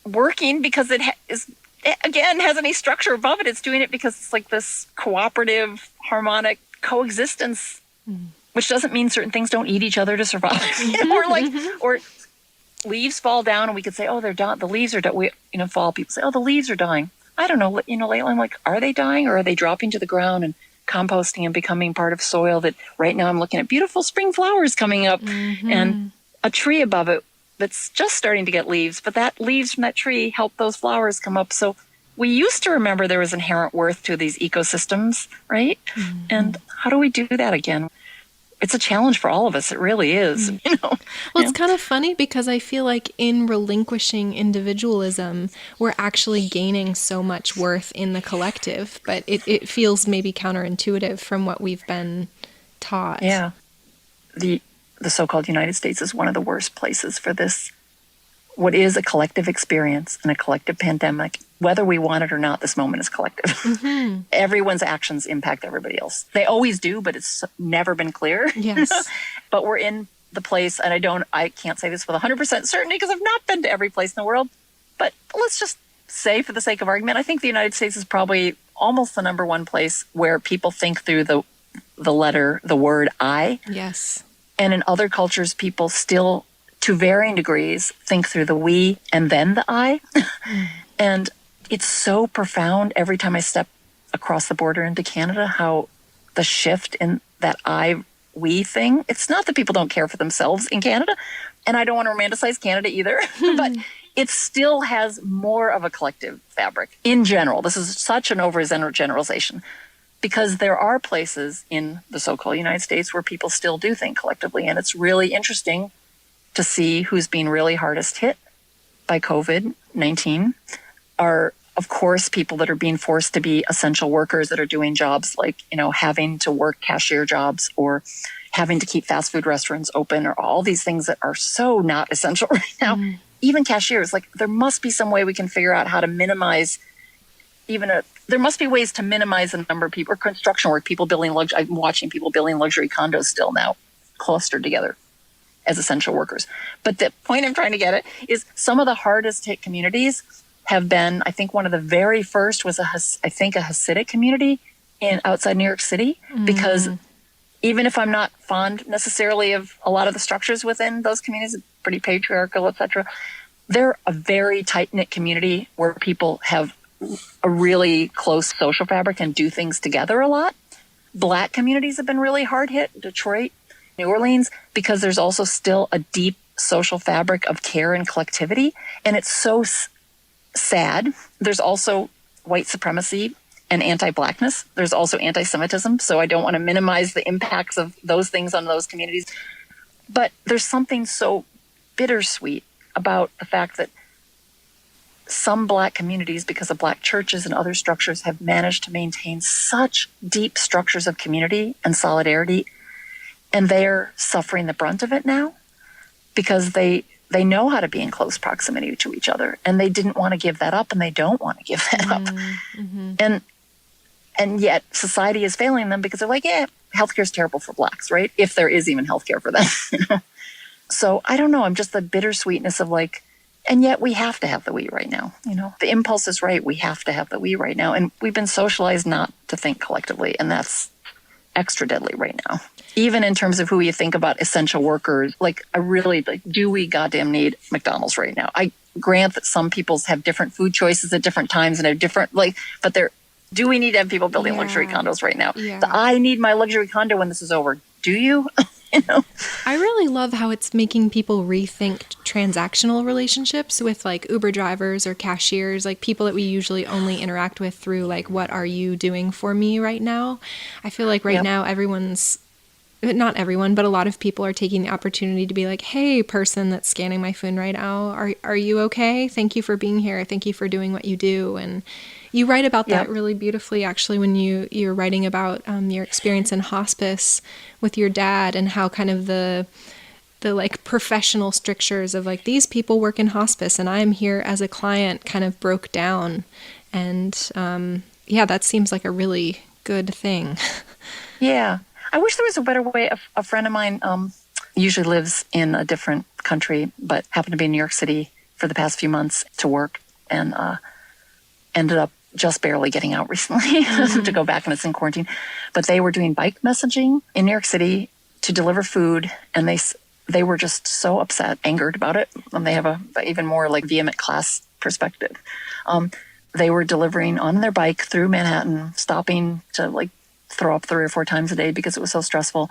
working because it has any structure above it. It's doing it because it's like this cooperative, harmonic coexistence, which doesn't mean certain things don't eat each other to survive. Or leaves fall down, and we could say, oh, they're dying. The leaves are dying. Fall. People say, oh, the leaves are dying. I don't know. Lately I'm like, are they dying, or are they dropping to the ground and composting and becoming part of soil that right now I'm looking at beautiful spring flowers coming up and a tree above it that's just starting to get leaves, but that leaves from that tree help those flowers come up. So we used to remember there was inherent worth to these ecosystems, right? And how do we do that again? It's a challenge for all of us. It really is. Well, it's kind of funny because I feel like in relinquishing individualism, we're actually gaining so much worth in the collective, but it feels maybe counterintuitive from what we've been taught. Yeah. The so-called United States is one of the worst places for this. What is a collective experience and a collective pandemic, whether we want it or not, this moment is collective. Everyone's actions impact everybody else. They always do, but it's never been clear. Yes. But we're in the place, and I can't say this with 100% certainty because I've not been to every place in the world, but let's just say, for the sake of argument, I think the United States is probably almost the number one place where people think through the word I. Yes. And in other cultures, people still, to varying degrees, think through the we and then the I. And it's so profound every time I step across the border into Canada, how the shift in that we thing, it's not that people don't care for themselves in Canada, and I don't want to romanticize Canada either, but it still has more of a collective fabric in general. This is such an overgeneralization, because there are places in the so-called United States where people still do think collectively, and it's really interesting to see who's being really hardest hit by COVID-19 are, of course, people that are being forced to be essential workers that are doing jobs like, having to work cashier jobs or having to keep fast food restaurants open, or all these things that are so not essential right now. Even cashiers, like, there must be some way we can figure out how to minimize there must be ways to minimize the number of people, or construction work, people building I'm watching people building luxury condos still now clustered together as essential workers. But the point I'm trying to get at is some of the hardest hit communities have been, I think one of the very first was a Hasidic community outside New York City, because even if I'm not fond necessarily of a lot of the structures within those communities, pretty patriarchal, etc., they're a very tight-knit community where people have a really close social fabric and do things together a lot. Black communities have been really hard hit, Detroit, New Orleans, because there's also still a deep social fabric of care and collectivity. And it's so sad. There's also white supremacy and anti-Blackness. There's also anti-Semitism. So I don't want to minimize the impacts of those things on those communities. But there's something so bittersweet about the fact that some Black communities, because of Black churches and other structures, have managed to maintain such deep structures of community and solidarity, and they're suffering the brunt of it now because they know how to be in close proximity to each other, and they didn't want to give that up, and they don't want to give that up. And yet society is failing them because they're like, healthcare is terrible for Blacks, right? If there is even healthcare for them. So I don't know. I'm just the bittersweetness of like, and yet we have to have the we right now. The impulse is right. We have to have the we right now. And we've been socialized not to think collectively. And that's extra deadly right now. Even in terms of who you think about essential workers, do we goddamn need McDonald's right now? I grant that some people have different food choices at different times and have different, but do we need to have people building luxury condos right now? Yeah. I need my luxury condo when this is over. Do you? I really love how it's making people rethink transactional relationships with Uber drivers or cashiers, people that we usually only interact with through what are you doing for me right now? I feel like right now not everyone, but a lot of people are taking the opportunity to be like, hey, person that's scanning my phone right now, are you okay? Thank you for being here. Thank you for doing what you do. And you write about that really beautifully, actually, when you're writing about your experience in hospice with your dad, and how kind of the professional strictures of these people work in hospice and I'm here as a client kind of broke down. And that seems like a really good thing. Yeah. I wish there was a better way. A friend of mine usually lives in a different country, but happened to be in New York City for the past few months to work, and ended up just barely getting out recently to go back, and it's in quarantine. But they were doing bike messaging in New York City to deliver food, and they were just so upset, angered about it, and they have a even more vehement class perspective. They were delivering on their bike through Manhattan, stopping to throw up 3 or 4 times a day because it was so stressful.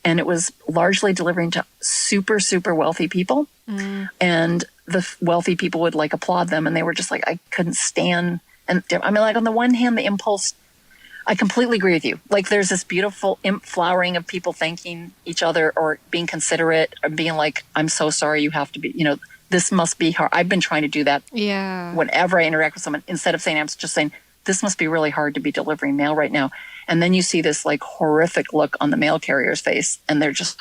And it was largely delivering to super, super wealthy people. And the wealthy people would applaud them. And they were just I couldn't stand. And I mean, on the one hand, the impulse, I completely agree with you. There's this beautiful flowering of people thanking each other or being considerate or being I'm so sorry you have to be, this must be hard. I've been trying to do that. Yeah. Whenever I interact with someone, instead of saying, I'm just saying, this must be really hard to be delivering mail right now. And then you see this horrific look on the mail carrier's face, and they're just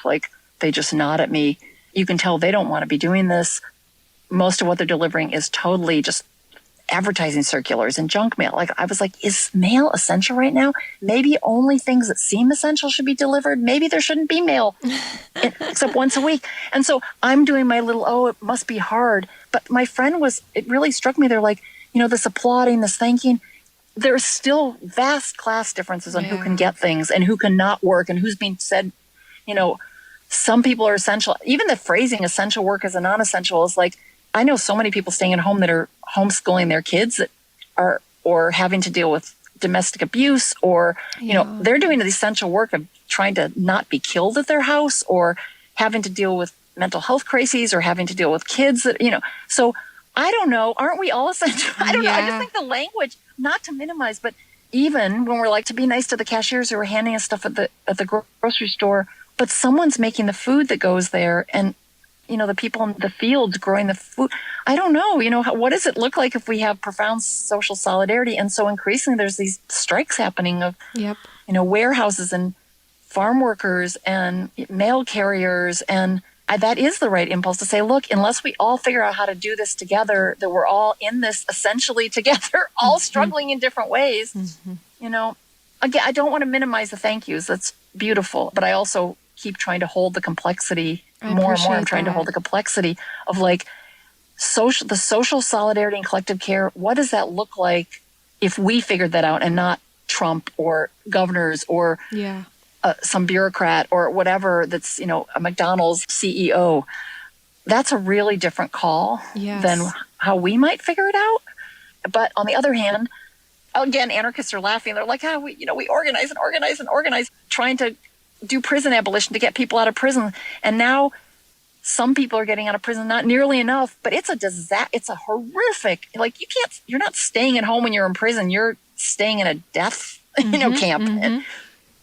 they just nod at me. You can tell they don't want to be doing this. Most of what they're delivering is totally just advertising circulars and junk mail. I was is mail essential right now? Maybe only things that seem essential should be delivered. Maybe there shouldn't be mail except once a week. And so I'm doing my little, it must be hard. But my friend it really struck me. They're this applauding, this thanking. There's still vast class differences on who can get things and who cannot work and who's being said, some people are essential. Even the phrasing essential work as a non-essential is I know so many people staying at home that are homeschooling their kids that are, or having to deal with domestic abuse, or, you know, they're doing the essential work of trying to not be killed at their house, or having to deal with mental health crises, or having to deal with kids that, you know, so I don't know. Aren't we all essential? I don't know. I just think the language, not to minimize, but even when we're like to be nice to the cashiers who are handing us stuff at the grocery store, but someone's making the food that goes there, and, you know, the people in the fields growing the food. I don't know, you know, what does it look like if we have profound social solidarity? And so increasingly there's these strikes happening of, you know, warehouses and farm workers and mail carriers. And that is the right impulse to say, look, unless we all figure out how to do this together, that we're all in this essentially together, all struggling in different ways, you know, again, I don't want to minimize the thank yous. That's beautiful. But I also keep trying to hold the complexity more and more. I'm trying to hold the complexity of like the social solidarity and collective care. What does that look like if we figured that out, and not Trump or governors or some bureaucrat or whatever that's, you know, a McDonald's CEO? That's a really different call than how we might figure it out. But on the other hand, again, anarchists are laughing. They're like, we organize and organize and organize, trying to do prison abolition to get people out of prison. And now some people are getting out of prison, not nearly enough, but it's a disaster. It's a horrific, like you're not staying at home when you're in prison. You're staying in a death, camp. And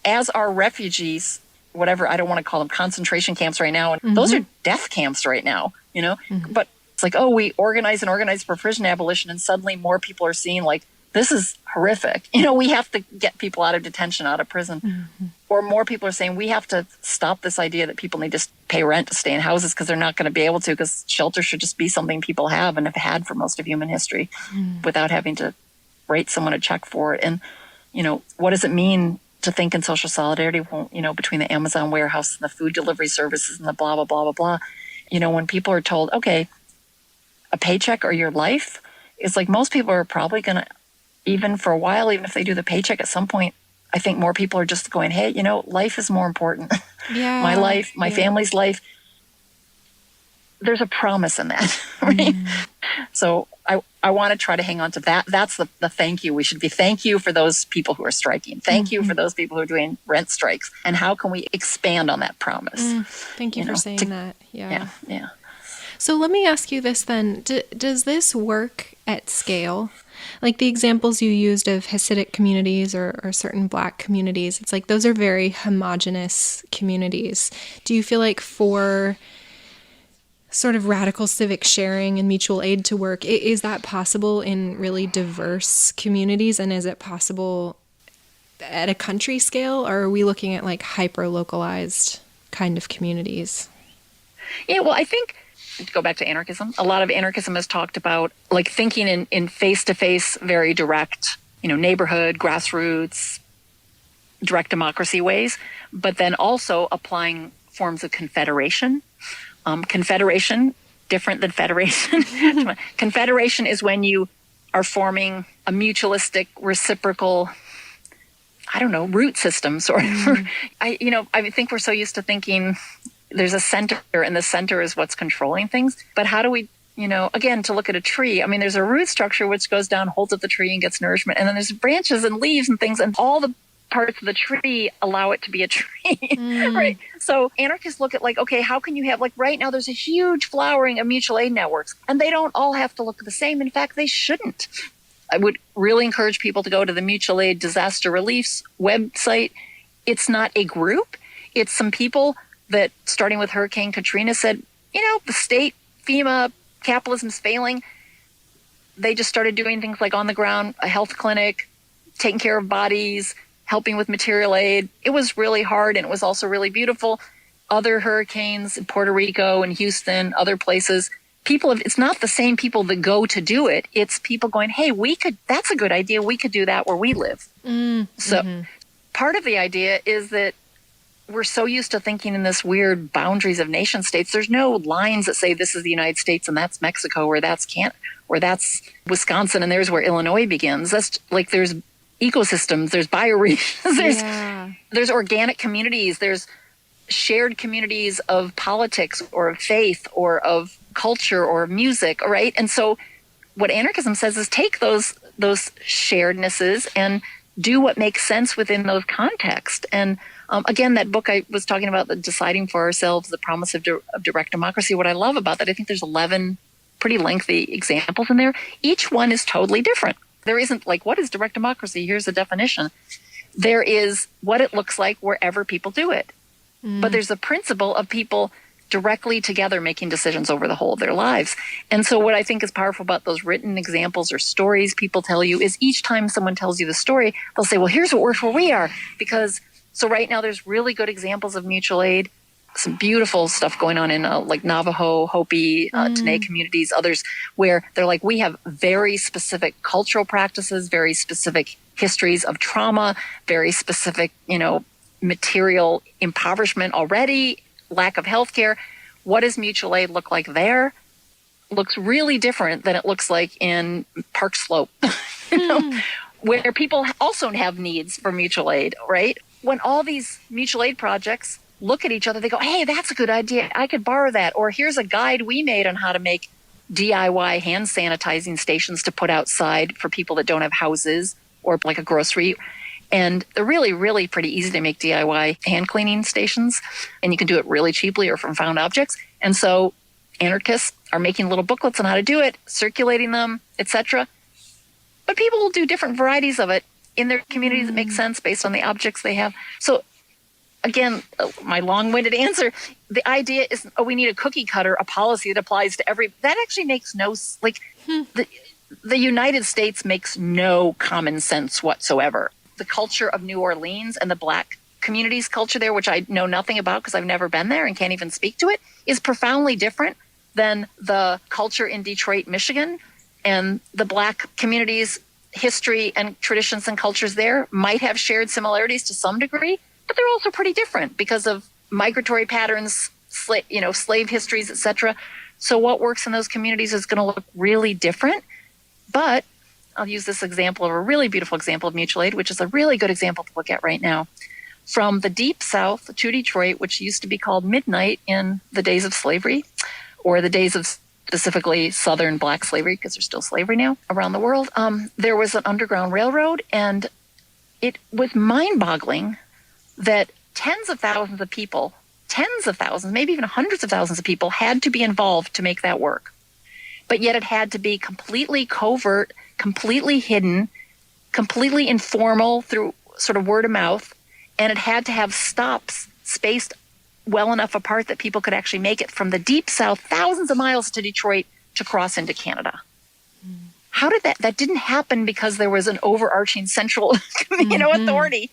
as are refugees, whatever, I don't want to call them concentration camps right now. And those are death camps right now, you know, but it's like, we organize and organize for prison abolition. And suddenly more people are seeing like, this is horrific. You know, we have to get people out of detention, out of prison. Or more people are saying we have to stop this idea that people need to pay rent to stay in houses because they're not going to be able to, because shelter should just be something people have and have had for most of human history without having to write someone a check for it. And, you know, what does it mean to think in social solidarity, between the Amazon warehouse and the food delivery services and the blah, blah, blah, blah, blah. You know, when people are told, okay, a paycheck or your life, it's like most people are probably going to, even for a while, even if they do the paycheck at some point, I think more people are just going, hey, you know, life is more important. My life, my family's life. There's a promise in that, right? So I want to try to hang on to that. That's the thank you. We should be thank you for those people who are striking. Thank you for those people who are doing rent strikes. And how can we expand on that promise? Thank you for saying that. Yeah. So let me ask you this then. Does this work at scale? Like the examples you used of Hasidic communities or certain Black communities, it's like those are very homogenous communities. Do you feel like for sort of radical civic sharing and mutual aid to work, is that possible in really diverse communities? And is it possible at a country scale, or are we looking at like hyper-localized kind of communities? Yeah, well, I think, to go back to anarchism, a lot of anarchism has talked about like thinking in face-to-face, very direct, neighborhood, grassroots, direct democracy ways, but then also applying forms of confederation. Confederation, different than federation. Confederation is when you are forming a mutualistic, reciprocal, root system sort of. I think we're so used to thinking there's a center, and the center is what's controlling things. But how do we, again, to look at a tree, there's a root structure which goes down, holds up the tree and gets nourishment. And then there's branches and leaves and things, and all the parts of the tree allow it to be a tree, right? So anarchists look at okay, how can you have, right now there's a huge flowering of mutual aid networks, and they don't all have to look the same. In fact, they shouldn't. I would really encourage people to go to the Mutual Aid Disaster Relief's website. It's not a group. It's some people that, starting with Hurricane Katrina, said, the state, FEMA, capitalism's failing. They just started doing things like on the ground, a health clinic, taking care of bodies, helping with material aid. It was really hard, and it was also really beautiful. Other hurricanes in Puerto Rico and Houston, other places, it's not the same people that go to do it. It's people going, hey, that's a good idea. We could do that where we live. So part of the idea is that we're so used to thinking in this weird boundaries of nation states. There's no lines that say this is the United States and that's Mexico, or that's or that's Wisconsin, and there's where Illinois begins. That's there's ecosystems, there's bioregions, there's organic communities, there's shared communities of politics or of faith or of culture or music, right? And so what anarchism says is take those sharednesses and do what makes sense within those contexts. And again, that book I was talking about, the Deciding for Ourselves, the Promise of Direct Democracy, what I love about that, I think there's 11 pretty lengthy examples in there. Each one is totally different. There isn't like, what is direct democracy? Here's the definition. There is what it looks like wherever people do it. But there's a principle of people directly together making decisions over the whole of their lives. And so what I think is powerful about those written examples or stories people tell you is each time someone tells you the story, they'll say, well, here's what works where we are. So right now there's really good examples of mutual aid, some beautiful stuff going on in like Navajo, Hopi, T'nai communities, others where they're like, we have very specific cultural practices, very specific histories of trauma, very specific, material impoverishment already, lack of health care. What does mutual aid look like there? Looks really different than it looks like in Park Slope, where people also have needs for mutual aid, right? When all these mutual aid projects look at each other, they go, hey, that's a good idea. I could borrow that. Or here's a guide we made on how to make DIY hand sanitizing stations to put outside for people that don't have houses or like a grocery. And they're really, really pretty easy to make DIY hand cleaning stations. And you can do it really cheaply or from found objects. And so anarchists are making little booklets on how to do it, circulating them, etc. But people will do different varieties of it in their communities that make sense based on the objects they have. So again, my long-winded answer, the idea is, we need a cookie cutter, a policy that applies to that actually makes no, the United States makes no common sense whatsoever. The culture of New Orleans and the Black communities culture there, which I know nothing about because I've never been there and can't even speak to it, is profoundly different than the culture in Detroit, Michigan. And the Black communities' history and traditions and cultures there might have shared similarities to some degree, but they're also pretty different because of migratory patterns, slave histories, etc. So what works in those communities is going to look really different. But I'll use this example of a really beautiful example of mutual aid, which is a really good example to look at right now. From the deep south to Detroit, which used to be called Midnight in the days of slavery, or the days of specifically Southern Black slavery, because there's still slavery now around the world, there was an underground railroad, and it was mind-boggling that tens of thousands of people, maybe even hundreds of thousands of people had to be involved to make that work. But yet it had to be completely covert, completely hidden, completely informal through sort of word of mouth, and it had to have stops spaced well enough apart that people could actually make it from the deep south, thousands of miles to Detroit to cross into Canada. How did that didn't happen because there was an overarching central, authority.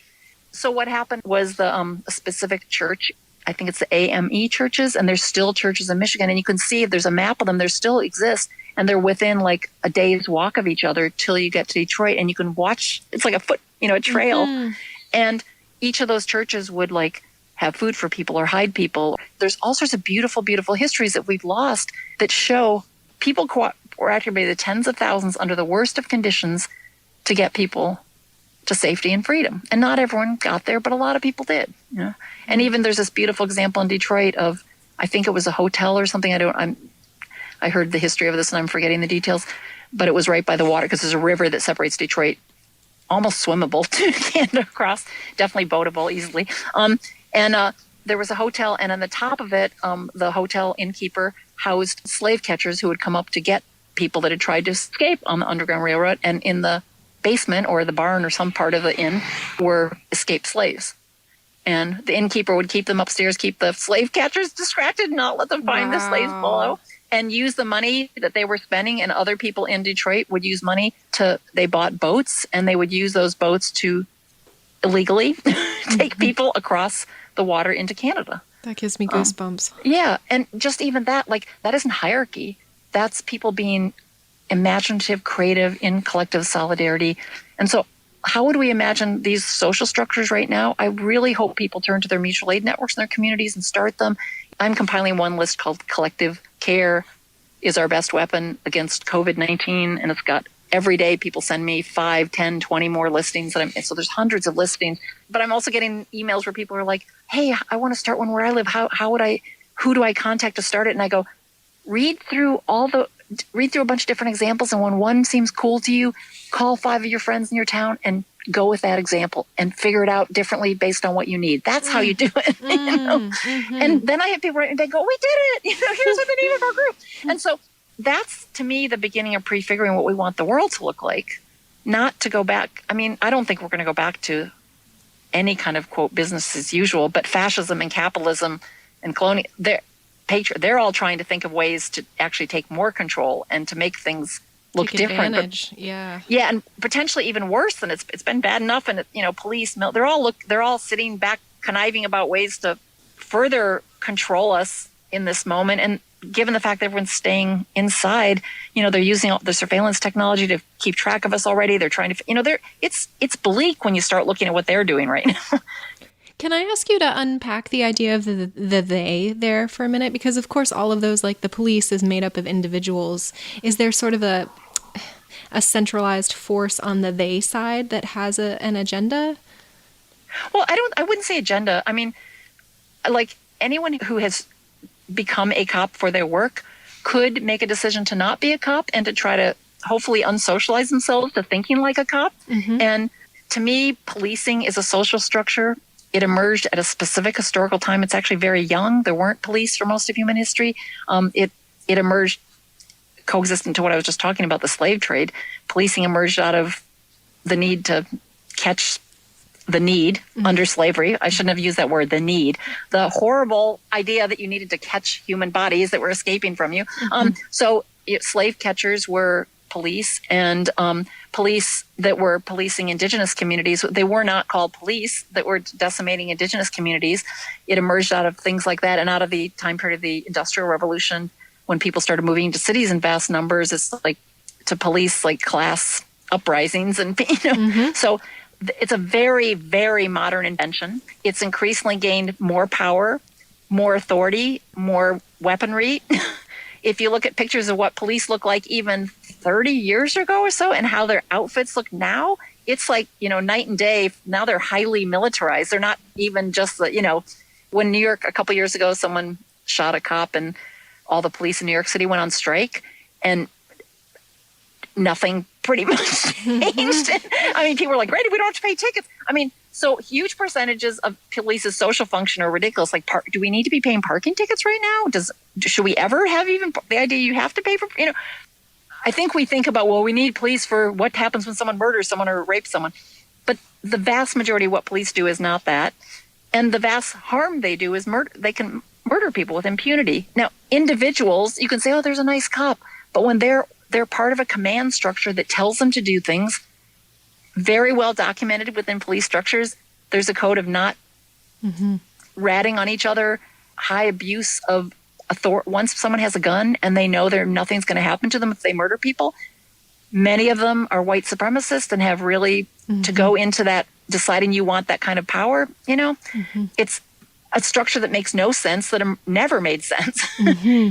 So what happened was a specific church, I think it's the AME churches, and there's still churches in Michigan, and you can see if there's a map of them, they still exist, and they're within like a day's walk of each other till you get to Detroit, and you can watch, it's like a trail. And each of those churches would like have food for people or hide people. There's all sorts of beautiful, beautiful histories that we've lost that show people were out here by the tens of thousands under the worst of conditions to get people to safety and freedom. And not everyone got there, but a lot of people did. And even there's this beautiful example in Detroit of, I think it was a hotel or something. I heard the history of this and I'm forgetting the details, but it was right by the water because there's a river that separates Detroit, almost swimmable to Canada across, definitely boatable easily. And there was a hotel, and on the top of it, the hotel innkeeper housed slave catchers who would come up to get people that had tried to escape on the Underground Railroad. And in the basement or the barn or some part of the inn were escaped slaves. And the innkeeper would keep them upstairs, keep the slave catchers distracted, not let them find the slaves below, and use the money that they were spending. And other people in Detroit would use money they bought boats, and they would use those boats to illegally take people across the water into Canada. That gives me goosebumps. Yeah. And just even that, that isn't hierarchy. That's people being imaginative, creative, in collective solidarity. And so how would we imagine these social structures right now? I really hope people turn to their mutual aid networks in their communities and start them. I'm compiling one list called Collective Care is Our Best Weapon Against COVID-19, and it's got every day people send me 5, 10, 20 more listings. So there's hundreds of listings. But I'm also getting emails where people are like, hey, I want to start one where I live. Who do I contact to start it? And I go, read through a bunch of different examples. And when one seems cool to you, call 5 of your friends in your town and go with that example and figure it out differently based on what you need. That's how you do it. You know? Mm-hmm. And then I have people write and they go, we did it. You know, here's what the name of our group. And so that's, to me, the beginning of prefiguring what we want the world to look like. Not to go back. I mean, I don't think we're going to go back to any kind of, quote, business as usual, but fascism and capitalism and colonial, they're all trying to think of ways to actually take more control and to make things look different. But, yeah, and potentially even worse than it's been bad enough. And police, they're all sitting back conniving about ways to further control us in this moment. And given the fact that everyone's staying inside, they're using all the surveillance technology to keep track of us already. They're trying to, it's bleak when you start looking at what they're doing right now. Can I ask you to unpack the idea of the they there for a minute? Because, of course, all of those, like the police, is made up of individuals. Is there sort of a centralized force on the they side that has an agenda? Well, I wouldn't say agenda. I mean, like anyone who has become a cop for their work could make a decision to not be a cop and to try to hopefully unsocialize themselves to thinking like a cop. Mm-hmm. And to me, policing is a social structure. It emerged at a specific historical time. It's actually very young. There weren't police for most of human history. It emerged coexistent to what I was just talking about, the slave trade. Policing emerged out of the need to catch the need under slavery. I shouldn't have used that word, the need. The horrible idea that you needed to catch human bodies that were escaping from you. So slave catchers were police, and police that were policing indigenous communities. They were not called police that were decimating indigenous communities. It emerged out of things like that and out of the time period of the Industrial Revolution when people started moving into cities in vast numbers. It's like to police like class uprisings and so it's a very, very modern invention. It's increasingly gained more power, more authority, more weaponry. If you look at pictures of what police look like even 30 years ago or so and how their outfits look now, it's like, night and day. Now they're highly militarized. They're not even just, when New York a couple years ago, someone shot a cop and all the police in New York City went on strike and nothing pretty much changed. I mean, people were like, great, we don't have to pay tickets. I mean, so huge percentages of police's social function are ridiculous. Like, do we need to be paying parking tickets right now? Should we ever have even the idea you have to pay for, I think we think about, well, we need police for what happens when someone murders someone or rapes someone. But the vast majority of what police do is not that. And the vast harm they do is murder. They can murder people with impunity. Now, individuals, you can say, oh, there's a nice cop. But when they're part of a command structure that tells them to do things, very well documented within police structures, there's a code of not ratting on each other, high abuse of authority. Once someone has a gun and they know nothing's going to happen to them if they murder people, many of them are white supremacists and have really to go into that, deciding you want that kind of power. It's a structure that makes no sense, that never made sense.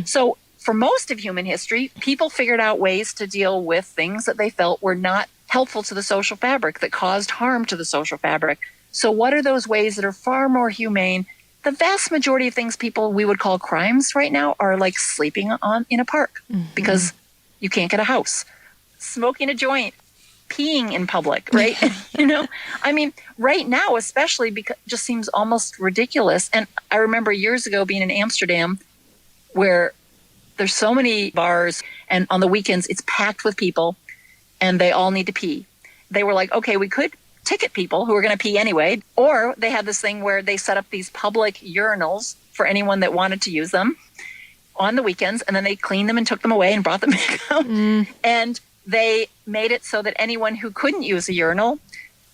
So for most of human history, people figured out ways to deal with things that they felt were not helpful to the social fabric, that caused harm to the social fabric. So what are those ways that are far more humane? The vast majority of things we would call crimes right now are like sleeping in a park because you can't get a house, smoking a joint, peeing in public, right? I mean, right now, especially, because it just seems almost ridiculous. And I remember years ago being in Amsterdam where there's so many bars and on the weekends it's packed with people and they all need to pee. They were like, okay, we could ticket people who are going to pee anyway. Or they had this thing where they set up these public urinals for anyone that wanted to use them on the weekends. And then they cleaned them and took them away and brought them back out. And they made it so that anyone who couldn't use a urinal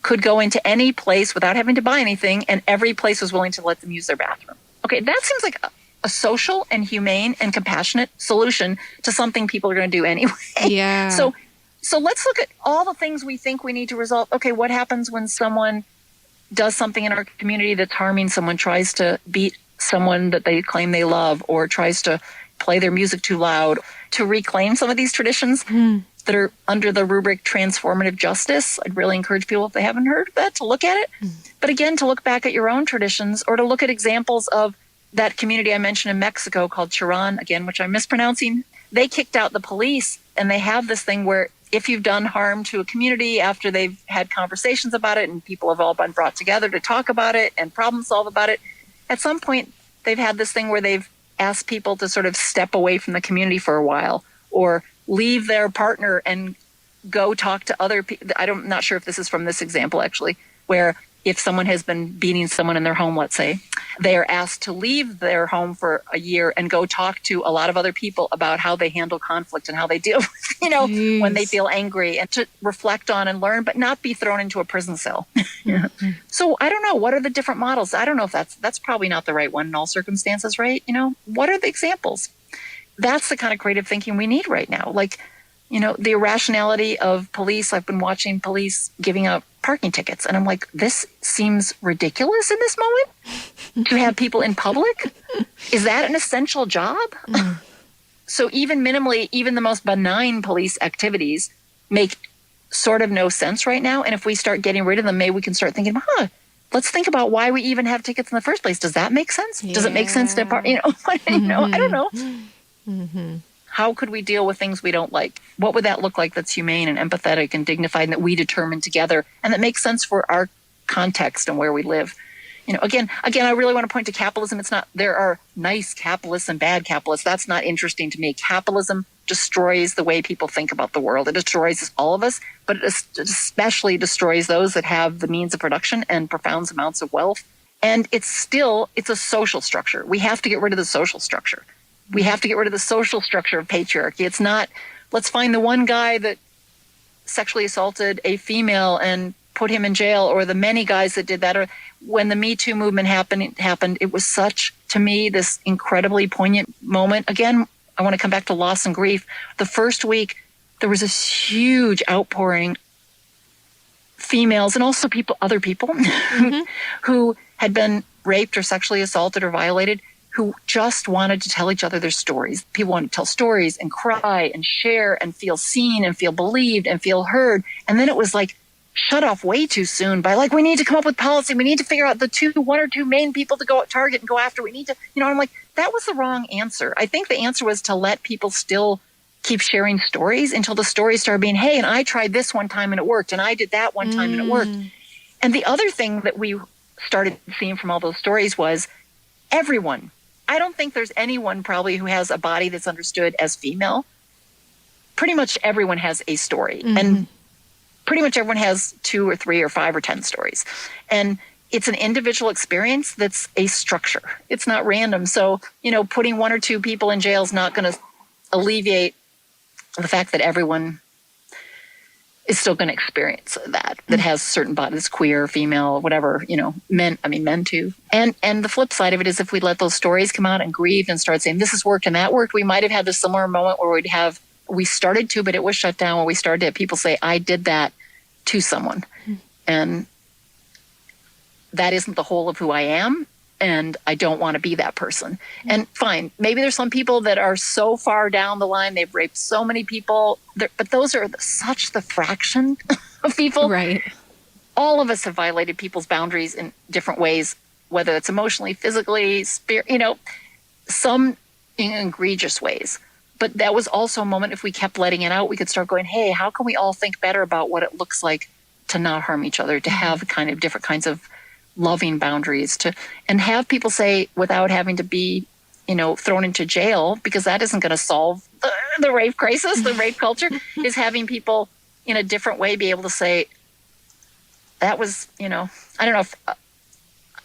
could go into any place without having to buy anything. And every place was willing to let them use their bathroom. Okay, that seems like a social and humane and compassionate solution to something people are going to do anyway. Yeah. So let's look at all the things we think we need to resolve. Okay, what happens when someone does something in our community that's harming someone, tries to beat someone that they claim they love, or tries to play their music too loud? To reclaim some of these traditions, that are under the rubric transformative justice. I'd really encourage people, if they haven't heard of that, to look at it. But again, to look back at your own traditions, or to look at examples of that community I mentioned in Mexico called Chiran, again, which I'm mispronouncing. They kicked out the police, and they have this thing where if you've done harm to a community after they've had conversations about it and people have all been brought together to talk about it and problem solve about it, at some point they've had this thing where they've asked people to sort of step away from the community for a while, or leave their partner and go talk to other people. I'm not sure if this is from this example, actually, where if someone has been beating someone in their home, let's say, they are asked to leave their home for a year and go talk to a lot of other people about how they handle conflict and how they deal with, when they feel angry, and to reflect on and learn, but not be thrown into a prison cell. So I don't know. What are the different models? I don't know if that's probably not the right one in all circumstances, right? What are the examples? That's the kind of creative thinking we need right now. Like, the irrationality of police. I've been watching police giving out parking tickets, and I'm like, this seems ridiculous in this moment to have people in public. Is that an essential job? So even minimally, even the most benign police activities make sort of no sense right now. And if we start getting rid of them, maybe we can start thinking, let's think about why we even have tickets in the first place. Does that make sense? Yeah. Does it make sense to I don't know. Mm-hmm. How could we deal with things we don't like? What would that look like that's humane and empathetic and dignified, and that we determine together, and that makes sense for our context and where we live? Again, I really want to point to capitalism. It's not, there are nice capitalists and bad capitalists. That's not interesting to me. Capitalism destroys the way people think about the world. It destroys all of us, but it especially destroys those that have the means of production and profound amounts of wealth. And it's a social structure. We have to get rid of the social structure. We have to get rid of the social structure of patriarchy. It's not, let's find the one guy that sexually assaulted a female and put him in jail, or the many guys that did that. Or when the Me Too movement happened, it was such, to me, this incredibly poignant moment. Again, I want to come back to loss and grief. The first week, there was this huge outpouring, females and also other people who had been raped or sexually assaulted or violated, who just wanted to tell each other their stories. People wanted to tell stories and cry and share and feel seen and feel believed and feel heard. And then it was like shut off way too soon by we need to come up with policy. We need to figure out the one or two main people to go target and go after. We need to, I'm like, that was the wrong answer. I think the answer was to let people still keep sharing stories until the stories started being, hey, and I tried this one time and it worked, and I did that one time and it worked. And the other thing that we started seeing from all those stories was everyone. I don't think there's anyone probably who has a body that's understood as female. Pretty much everyone has a story. And pretty much everyone has 2 or 3 or 5 or 10 stories. And it's an individual experience that's a structure. It's not random. So, putting 1 or 2 people in jail is not going to alleviate the fact that everyone is still going to experience that has certain bodies, queer, female, whatever, men too. And the flip side of it is, if we let those stories come out and grieve and start saying this has worked and that worked, we might have had this similar moment where we started to, but it was shut down, where we started to have people say, I did that to someone. And that isn't the whole of who I am. And I don't want to be that person. And fine, maybe there's some people that are so far down the line, they've raped so many people, but those are such the fraction of people. Right. All of us have violated people's boundaries in different ways, whether it's emotionally, physically, some in egregious ways. But that was also a moment, if we kept letting it out, we could start going, hey, how can we all think better about what it looks like to not harm each other, to have kind of different kinds of loving boundaries, and have people say, without having to be, thrown into jail, because that isn't going to solve the rape crisis, the rape culture, is having people in a different way be able to say, that was, I don't know if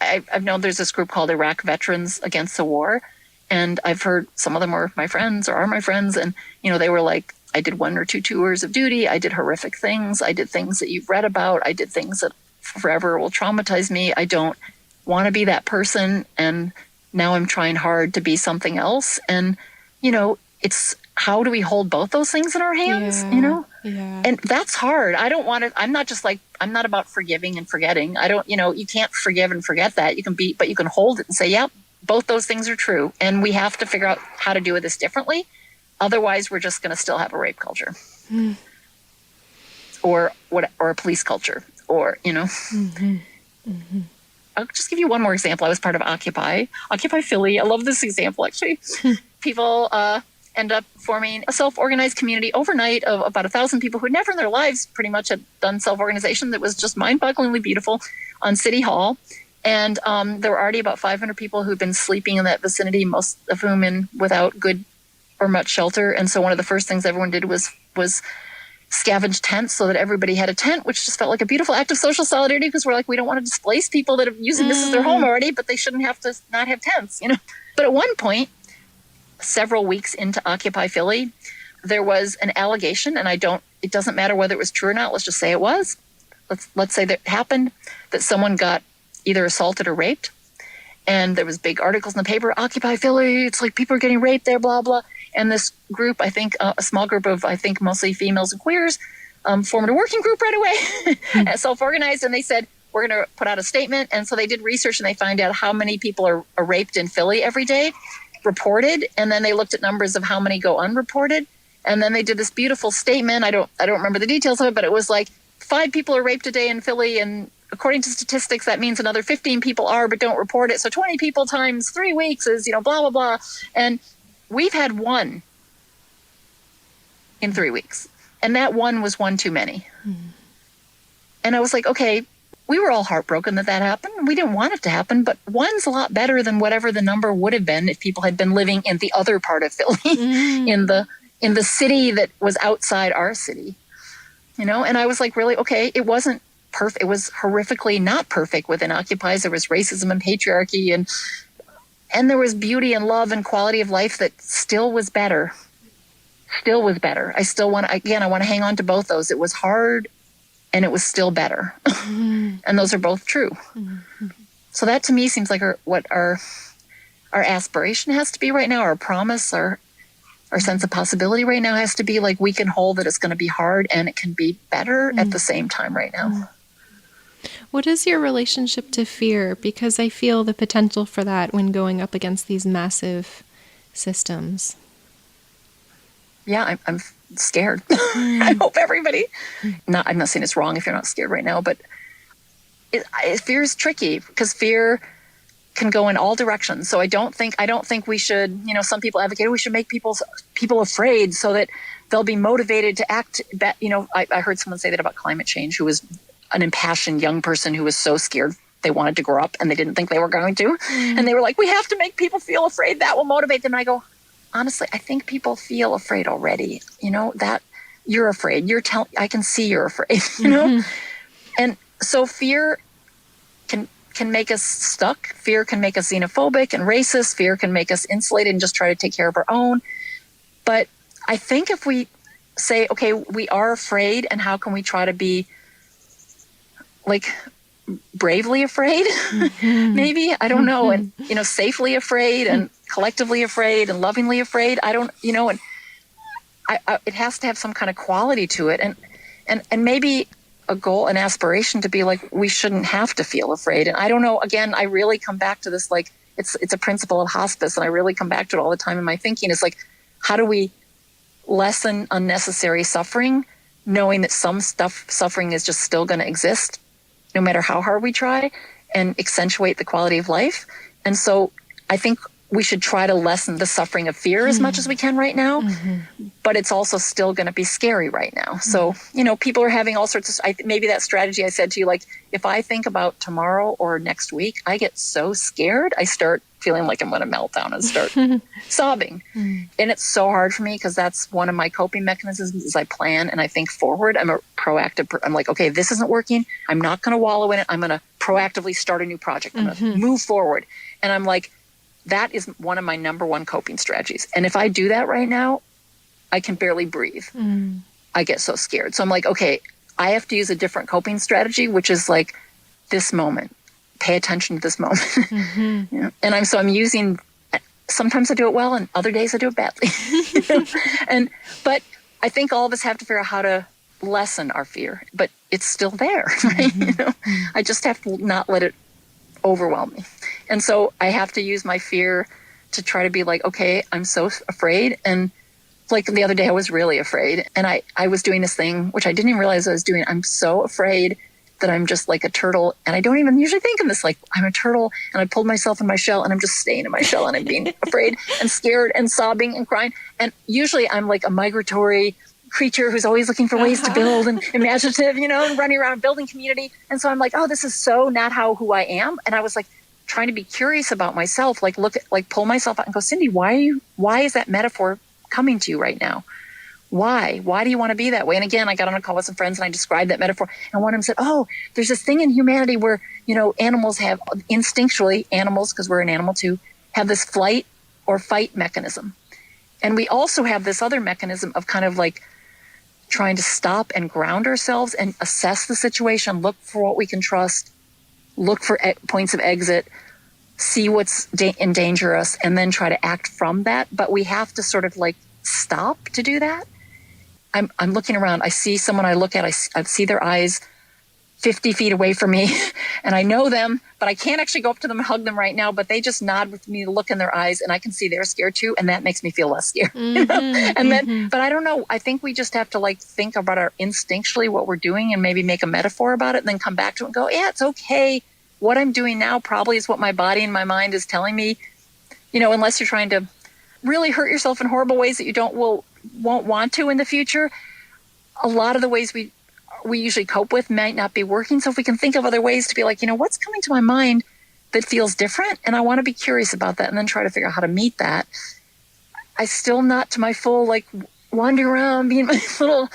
I've known there's this group called Iraq Veterans Against the War, and I've heard some of them were my friends or are my friends, and, they were like, I did 1 or 2 tours of duty, I did horrific things, I did things that you've read about, I did things that forever will traumatize me. I don't want to be that person. And now I'm trying hard to be something else. And, it's how do we hold both those things in our hands, Yeah. And that's hard. I don't want to, I'm not about forgiving and forgetting. I don't, you can't forgive and forget that. But you can hold it and say, yep, both those things are true. And we have to figure out how to do this differently. Otherwise, we're just going to still have a rape culture. or a police culture, or, I'll just give you one more example. I was part of Occupy Philly. I love this example, actually. People end up forming a self-organized community overnight of about 1,000 people who never in their lives pretty much had done self-organization. That was just mind-bogglingly beautiful on City Hall. And there were already about 500 people who'd been sleeping in that vicinity, most of whom without good or much shelter. And so one of the first things everyone did was scavenge tents so that everybody had a tent, which just felt like a beautiful act of social solidarity, because we're like, we don't want to displace people that are using this as their home already, but they shouldn't have to not have tents, But at one point, several weeks into Occupy Philly, there was an allegation, and it doesn't matter whether it was true or not, let's just say it was. Let's say that it happened, that someone got either assaulted or raped. And there was big articles in the paper, Occupy Philly, it's like people are getting raped there, blah, blah. And this group, I think, a small group of, I think, mostly females and queers, formed a working group right away, self-organized, and they said, we're going to put out a statement. And so they did research, and they find out how many people are raped in Philly every day, reported, and then they looked at numbers of how many go unreported. And then they did this beautiful statement. I don't remember the details of it, but it was like 5 people are raped a day in Philly, and according to statistics, that means another 15 people are but don't report it. So 20 people times 3 weeks is, blah, blah, blah. And we've had 1 in 3 weeks. And that 1 was 1 too many. And I was like, okay, we were all heartbroken that happened. We didn't want it to happen, but 1's a lot better than whatever the number would have been if people had been living in the other part of Philly, in the city that was outside our city. And I was like, really, okay, it wasn't perfect. It was horrifically not perfect within Occupies. There was racism and patriarchy, and there was beauty and love and quality of life that still was better. I still want to, I want to hang on to both those. It was hard and it was still better. And those are both true. So that to me seems like what our aspiration has to be right now, our promise, our sense of possibility right now has to be like, we can hold that it's going to be hard and it can be better at the same time right now. What is your relationship to fear? Because I feel the potential for that when going up against these massive systems. Yeah, I'm scared. I hope everybody. I'm not saying it's wrong if you're not scared right now, but fear is tricky because fear can go in all directions. So I don't think we should. Some people advocate we should make people afraid so that they'll be motivated to act. I heard someone say that about climate change, who was an impassioned young person who was so scared they wanted to grow up and they didn't think they were going to. And they were like, we have to make people feel afraid. That will motivate them. And I go, honestly, I think people feel afraid already. That you're afraid. I can see you're afraid, And so fear can make us stuck. Fear can make us xenophobic and racist. Fear can make us insulated and just try to take care of our own. But I think if we say, okay, we are afraid, and how can we try to be like bravely afraid, maybe, I don't know. And, safely afraid and collectively afraid and lovingly afraid. I don't, and it has to have some kind of quality to it. And maybe a goal, an aspiration to be like, we shouldn't have to feel afraid. And I don't know, again, I really come back to this, like, it's a principle of hospice. And I really come back to it all the time in my thinking. It's like, how do we lessen unnecessary suffering, knowing that some suffering is just still going to exist, no matter how hard we try, and accentuate the quality of life. And so I think we should try to lessen the suffering of fear as much as we can right now, but it's also still going to be scary right now. So, people are having all sorts of, maybe that strategy I said to you, like, if I think about tomorrow or next week, I get so scared, I start feeling like I'm going to melt down and start sobbing. And it's so hard for me because that's one of my coping mechanisms is I plan and I think forward. I'm a proactive, I'm like, okay, this isn't working. I'm not going to wallow in it. I'm going to proactively start a new project. I'm going to move forward. And I'm like, that is one of my number one coping strategies. And if I do that right now, I can barely breathe. I get so scared. So I'm like, okay, I have to use a different coping strategy, which is like this moment. Pay attention to this moment. And I'm using, sometimes I do it well and other days I do it badly. But I think all of us have to figure out how to lessen our fear, but it's still there, right? I just have to not let it overwhelm me. And so I have to use my fear to try to be like, okay, I'm so afraid, and like the other day, I was really afraid. And I was doing this thing, which I didn't even realize I was doing. I'm so afraid that I'm just like a turtle. And I don't even usually think of this, like I'm a turtle and I pulled myself in my shell and I'm just staying in my shell and I'm being afraid and scared and sobbing and crying. And usually I'm like a migratory creature who's always looking for ways to build and imaginative, and running around building community. And so I'm like, oh, this is so not who I am. And I was like trying to be curious about myself, like pull myself out and go, Cindy, why is that metaphor coming to you right now? Why do you want to be that way? And again, I got on a call with some friends and I described that metaphor. And one of them said, oh, there's this thing in humanity where, animals have instinctually, because we're an animal too, have this flight or fight mechanism. And we also have this other mechanism of kind of like trying to stop and ground ourselves and assess the situation, look for what we can trust, look for points of exit, see what's endanger us, and then try to act from that. But we have to sort of like stop to do that. I'm looking around. I see someone I look at. I see their eyes 50 feet away from me, and I know them, but I can't actually go up to them and hug them right now. But they just nod with me, look in their eyes, and I can see they're scared too, and that makes me feel less scared. And then, but I don't know. I think we just have to like think about our instinctually what we're doing, and maybe make a metaphor about it, and then come back to it and go, yeah, it's okay. What I'm doing now probably is what my body and my mind is telling me. Unless you're trying to really hurt yourself in horrible ways that you won't want to in the future. A lot of the ways we usually cope with might not be working. So if we can think of other ways to be like, what's coming to my mind that feels different? And I want to be curious about that and then try to figure out how to meet that. I still not to my full, like wandering around, being my little,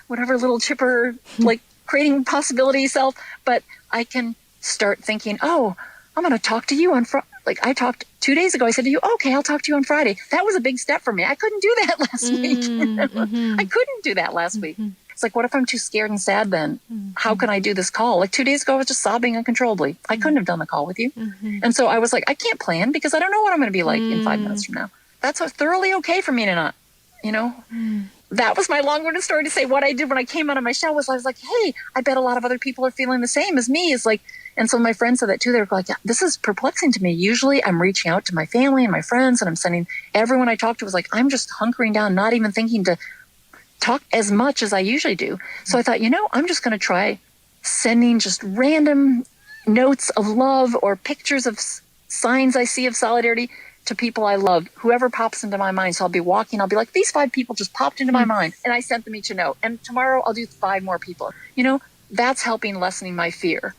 whatever little chipper, like creating possibility self. But I can start thinking, oh, I'm going to talk to you on Friday. Like I talked 2 days ago, I said to you, okay, I'll talk to you on Friday. That was a big step for me. I couldn't do that last week. I couldn't do that last week. It's like, what if I'm too scared and sad then? How can I do this call? Like 2 days ago, I was just sobbing uncontrollably. I couldn't have done the call with you. And so I was like, I can't plan because I don't know what I'm going to be like in 5 minutes from now. That's thoroughly okay for me to not, That was my long-winded story to say what I did when I came out of my shell was I was like, hey, I bet a lot of other people are feeling the same as me. It's like, and so my friends said that too. They were like, yeah, this is perplexing to me. Usually I'm reaching out to my family and my friends and I'm sending everyone I talk to was like, I'm just hunkering down, not even thinking to talk as much as I usually do. So I thought, I'm just going to try sending just random notes of love or pictures of signs I see of solidarity to people I love, whoever pops into my mind. So I'll be walking, I'll be like, these 5 people just popped into my mind and I sent them each a note. And tomorrow I'll do 5 more people. That's helping lessening my fear.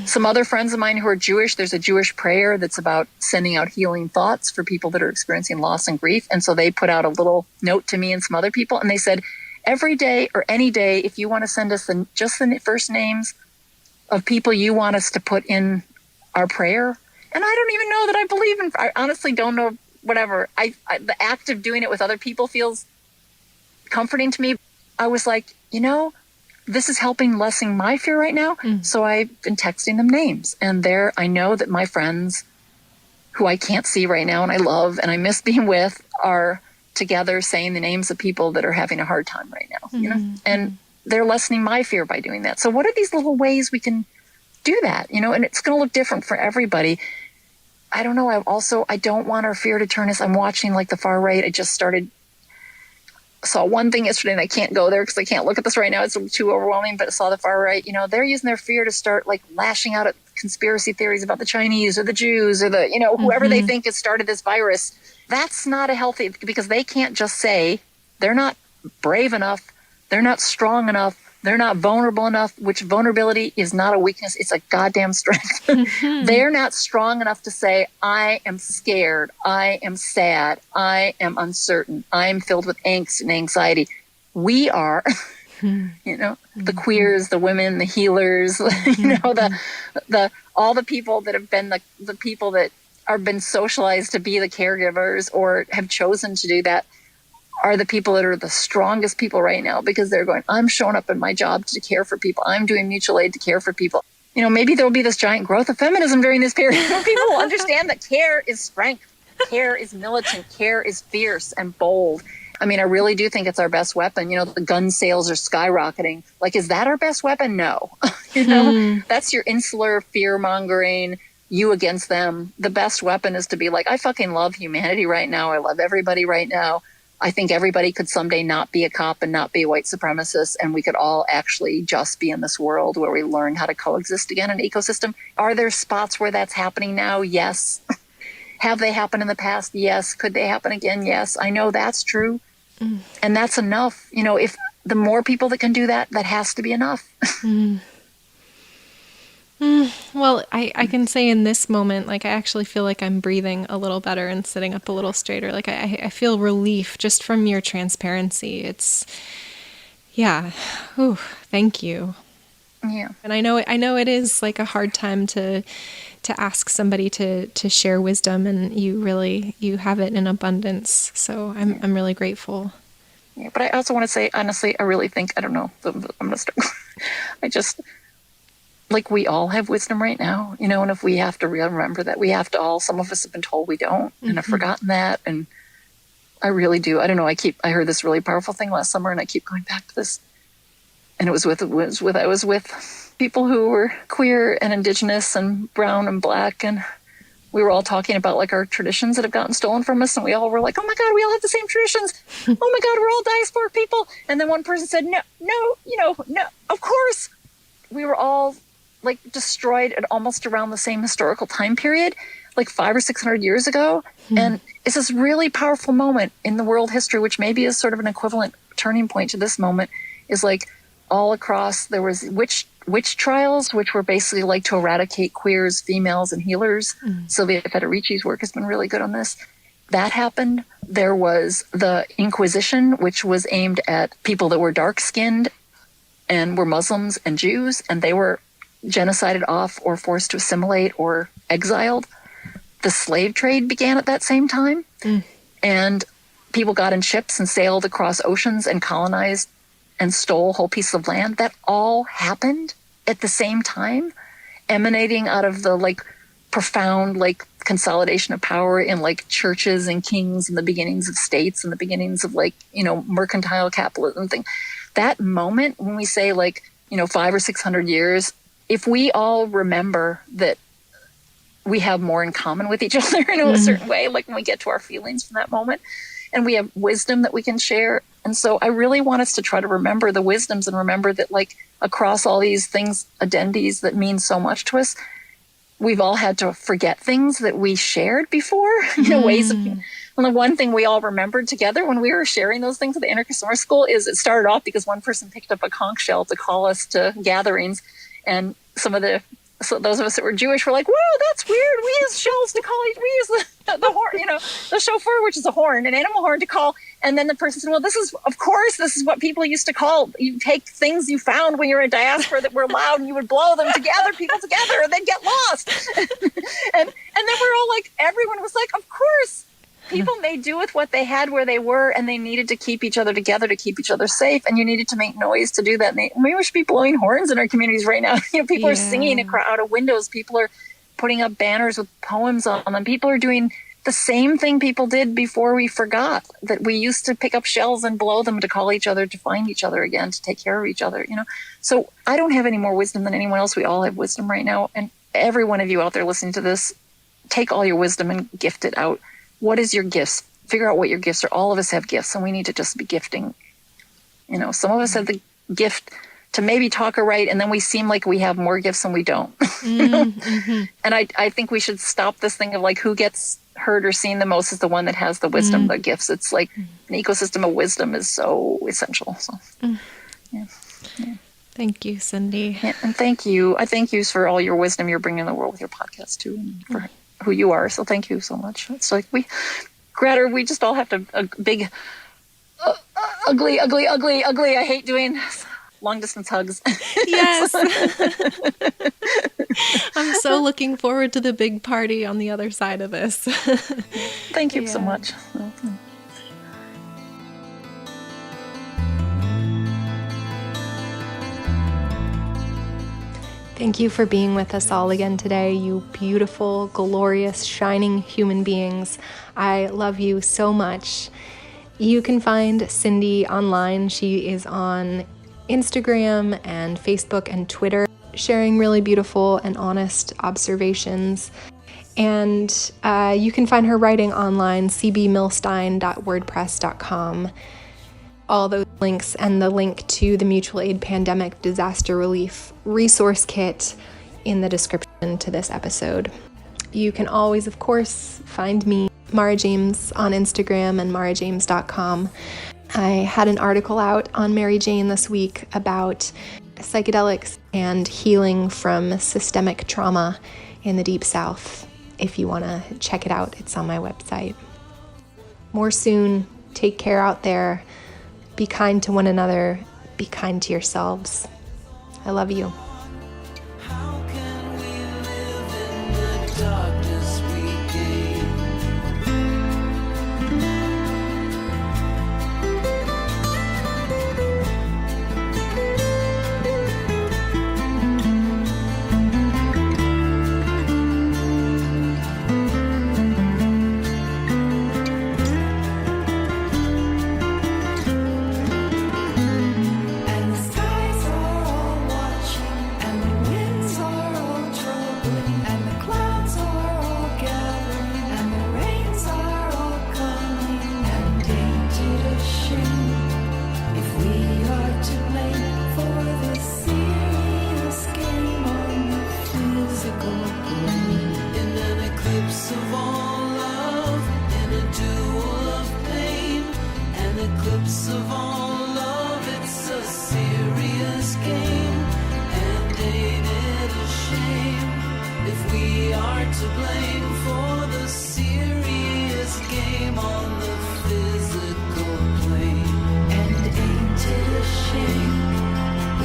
Some other friends of mine who are Jewish, there's a Jewish prayer that's about sending out healing thoughts for people that are experiencing loss and grief. And so they put out a little note to me and some other people. And they said, every day or any day, if you want to send us just the first names of people you want us to put in our prayer. And I don't even know that I believe in, I honestly don't know, whatever. The act of doing it with other people feels comforting to me. I was like, this is helping lessen my fear right now. So I've been texting them names. And I know that my friends who I can't see right now and I love and I miss being with are together saying the names of people that are having a hard time right now, and they're lessening my fear by doing that. So what are these little ways we can do that, and it's going to look different for everybody. I don't know. I don't want our fear to turn us. I'm watching like the far right. I just saw one thing yesterday and I can't go there because I can't look at this right now. It's too overwhelming, but I saw the far right, they're using their fear to start like lashing out at conspiracy theories about the Chinese or the Jews or the, whoever they think has started this virus. That's not a healthy, because they can't just say they're not brave enough. They're not strong enough. They're not vulnerable enough, which vulnerability is not a weakness. It's a goddamn strength. They're not strong enough to say, I am scared. I am sad. I am uncertain. I am filled with angst and anxiety. We are, the queers, the women, the healers, all the people that have been the people that are been socialized to be the caregivers or have chosen to do that are the people that are the strongest people right now because they're going, I'm showing up in my job to care for people. I'm doing mutual aid to care for people. Maybe there'll be this giant growth of feminism during this period. People will understand that care is strength. Care is militant. Care is fierce and bold. I mean, I really do think it's our best weapon. The gun sales are skyrocketing. Like, is that our best weapon? No. That's your insular fear mongering, you against them. The best weapon is to be like, I fucking love humanity right now. I love everybody right now. I think everybody could someday not be a cop and not be a white supremacist, and we could all actually just be in this world where we learn how to coexist again in an ecosystem. Are there spots where that's happening now? Yes. Have they happened in the past? Yes. Could they happen again? Yes. I know that's true. And that's enough. If the more people that can do that, that has to be enough. Well, I can say in this moment, like, I actually feel like I'm breathing a little better and sitting up a little straighter. Like, I feel relief just from your transparency. Yeah. Ooh, thank you. Yeah. And I know it is like a hard time to ask somebody to share wisdom, and you have it in abundance. So I'm really grateful. Yeah, but I also want to say, honestly, I really think, I don't know, I'm going to start. I just, like, we all have wisdom right now, and if we have to remember that, we have to all, some of us have been told we don't, and have forgotten that, and I really do. I don't know, I heard this really powerful thing last summer, and I keep going back to this, and I was with people who were queer and indigenous and brown and black, and we were all talking about, like, our traditions that have gotten stolen from us, and we all were like, oh my God, we all have the same traditions. Oh my God, we're all diasporic people. And then one person said, no, of course. We were all, like, destroyed at almost around the same historical time period, like 500 or 600 years ago. And it's this really powerful moment in the world history, which maybe is sort of an equivalent turning point to this moment, is like all across, there was witch trials, which were basically like to eradicate queers, females, and healers. Sylvia Federici's work has been really good on this. That happened. There was the Inquisition, which was aimed at people that were dark-skinned and were Muslims and Jews, and they were genocided off or forced to assimilate or exiled. The slave trade began at that same time, and people got in ships and sailed across oceans and colonized and stole whole pieces of land. That all happened at the same time, emanating out of the, like, profound, like, consolidation of power in, like, churches and kings and the beginnings of states and the beginnings of, like, mercantile capitalism thing. That moment when we say, like, 500 or 600 years, if we all remember that we have more in common with each other in a certain way, like when we get to our feelings from that moment, and we have wisdom that we can share. And so I really want us to try to remember the wisdoms and remember that, like, across all these things, identities that mean so much to us, we've all had to forget things that we shared before, ways of. And the one thing we all remembered together when we were sharing those things at the Anarchist Summer School is it started off because one person picked up a conch shell to call us to gatherings, and so those of us that were Jewish were like, whoa, that's weird. We use shells to call each, we use the horn, the shofar, which is a horn, an animal horn to call. And then the person said, well, this is what people used to call. You take things you found when you were in diaspora that were loud, and you would blow them together, people together, and they'd get lost. and then we're all like, everyone was like, of course. People made do with what they had where they were, and they needed to keep each other together to keep each other safe, and you needed to make noise to do that. And maybe we should be blowing horns in our communities right now. People are singing out of windows. People are putting up banners with poems on them. People are doing the same thing people did before we forgot, that we used to pick up shells and blow them to call each other, to find each other again, to take care of each other. So I don't have any more wisdom than anyone else. We all have wisdom right now. And every one of you out there listening to this, take all your wisdom and gift it out. What is your gifts? Figure out what your gifts are. All of us have gifts, and we need to just be gifting. Some of us have the gift to maybe talk or write, and then we seem like we have more gifts than we don't. And I think we should stop this thing of, like, who gets heard or seen the most is the one that has the wisdom, the gifts. It's like an ecosystem of wisdom is so essential. So, yeah. Thank you, Cindy. Yeah, and thank you. I thank you for all your wisdom you're bringing in the world with your podcast too, and for who you are. So thank you so much. It's like we just all have to a big, ugly. I hate doing long distance hugs. Yes. I'm so looking forward to the big party on the other side of this. Thank you so much. Thank you for being with us all again today, you beautiful, glorious, shining human beings. I love you so much. You can find Cindy online. She is on Instagram and Facebook and Twitter, sharing really beautiful and honest observations. And you can find her writing online, cbmilstein.wordpress.com. All those links and the link to the Mutual Aid Pandemic Disaster Relief Resource Kit in the description to this episode. You can always, of course, find me, Mara James, on Instagram and marajames.com. I had an article out on Mary Jane this week about psychedelics and healing from systemic trauma in the Deep South. If you want to check it out, it's on my website. More soon. Take care out there. Be kind to one another. Be kind to yourselves. I love you. How can we live in the darkness we gain? And the skies are all watching, and the winds are all troubling, and the clouds are all gathering, and the rains are all coming. And ain't it a shame if we are to blame for the serious game on the physical plane? In an eclipse of all love, in a duel of pain, an eclipse of all love, it's a serious game. And ain't it a shame if we are to blame for the serious game on the physical plane? And ain't it a shame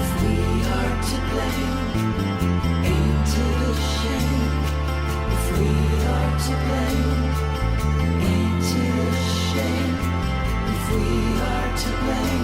if we are to blame? Ain't it a shame if we are to blame? Ain't it a shame if we are to blame?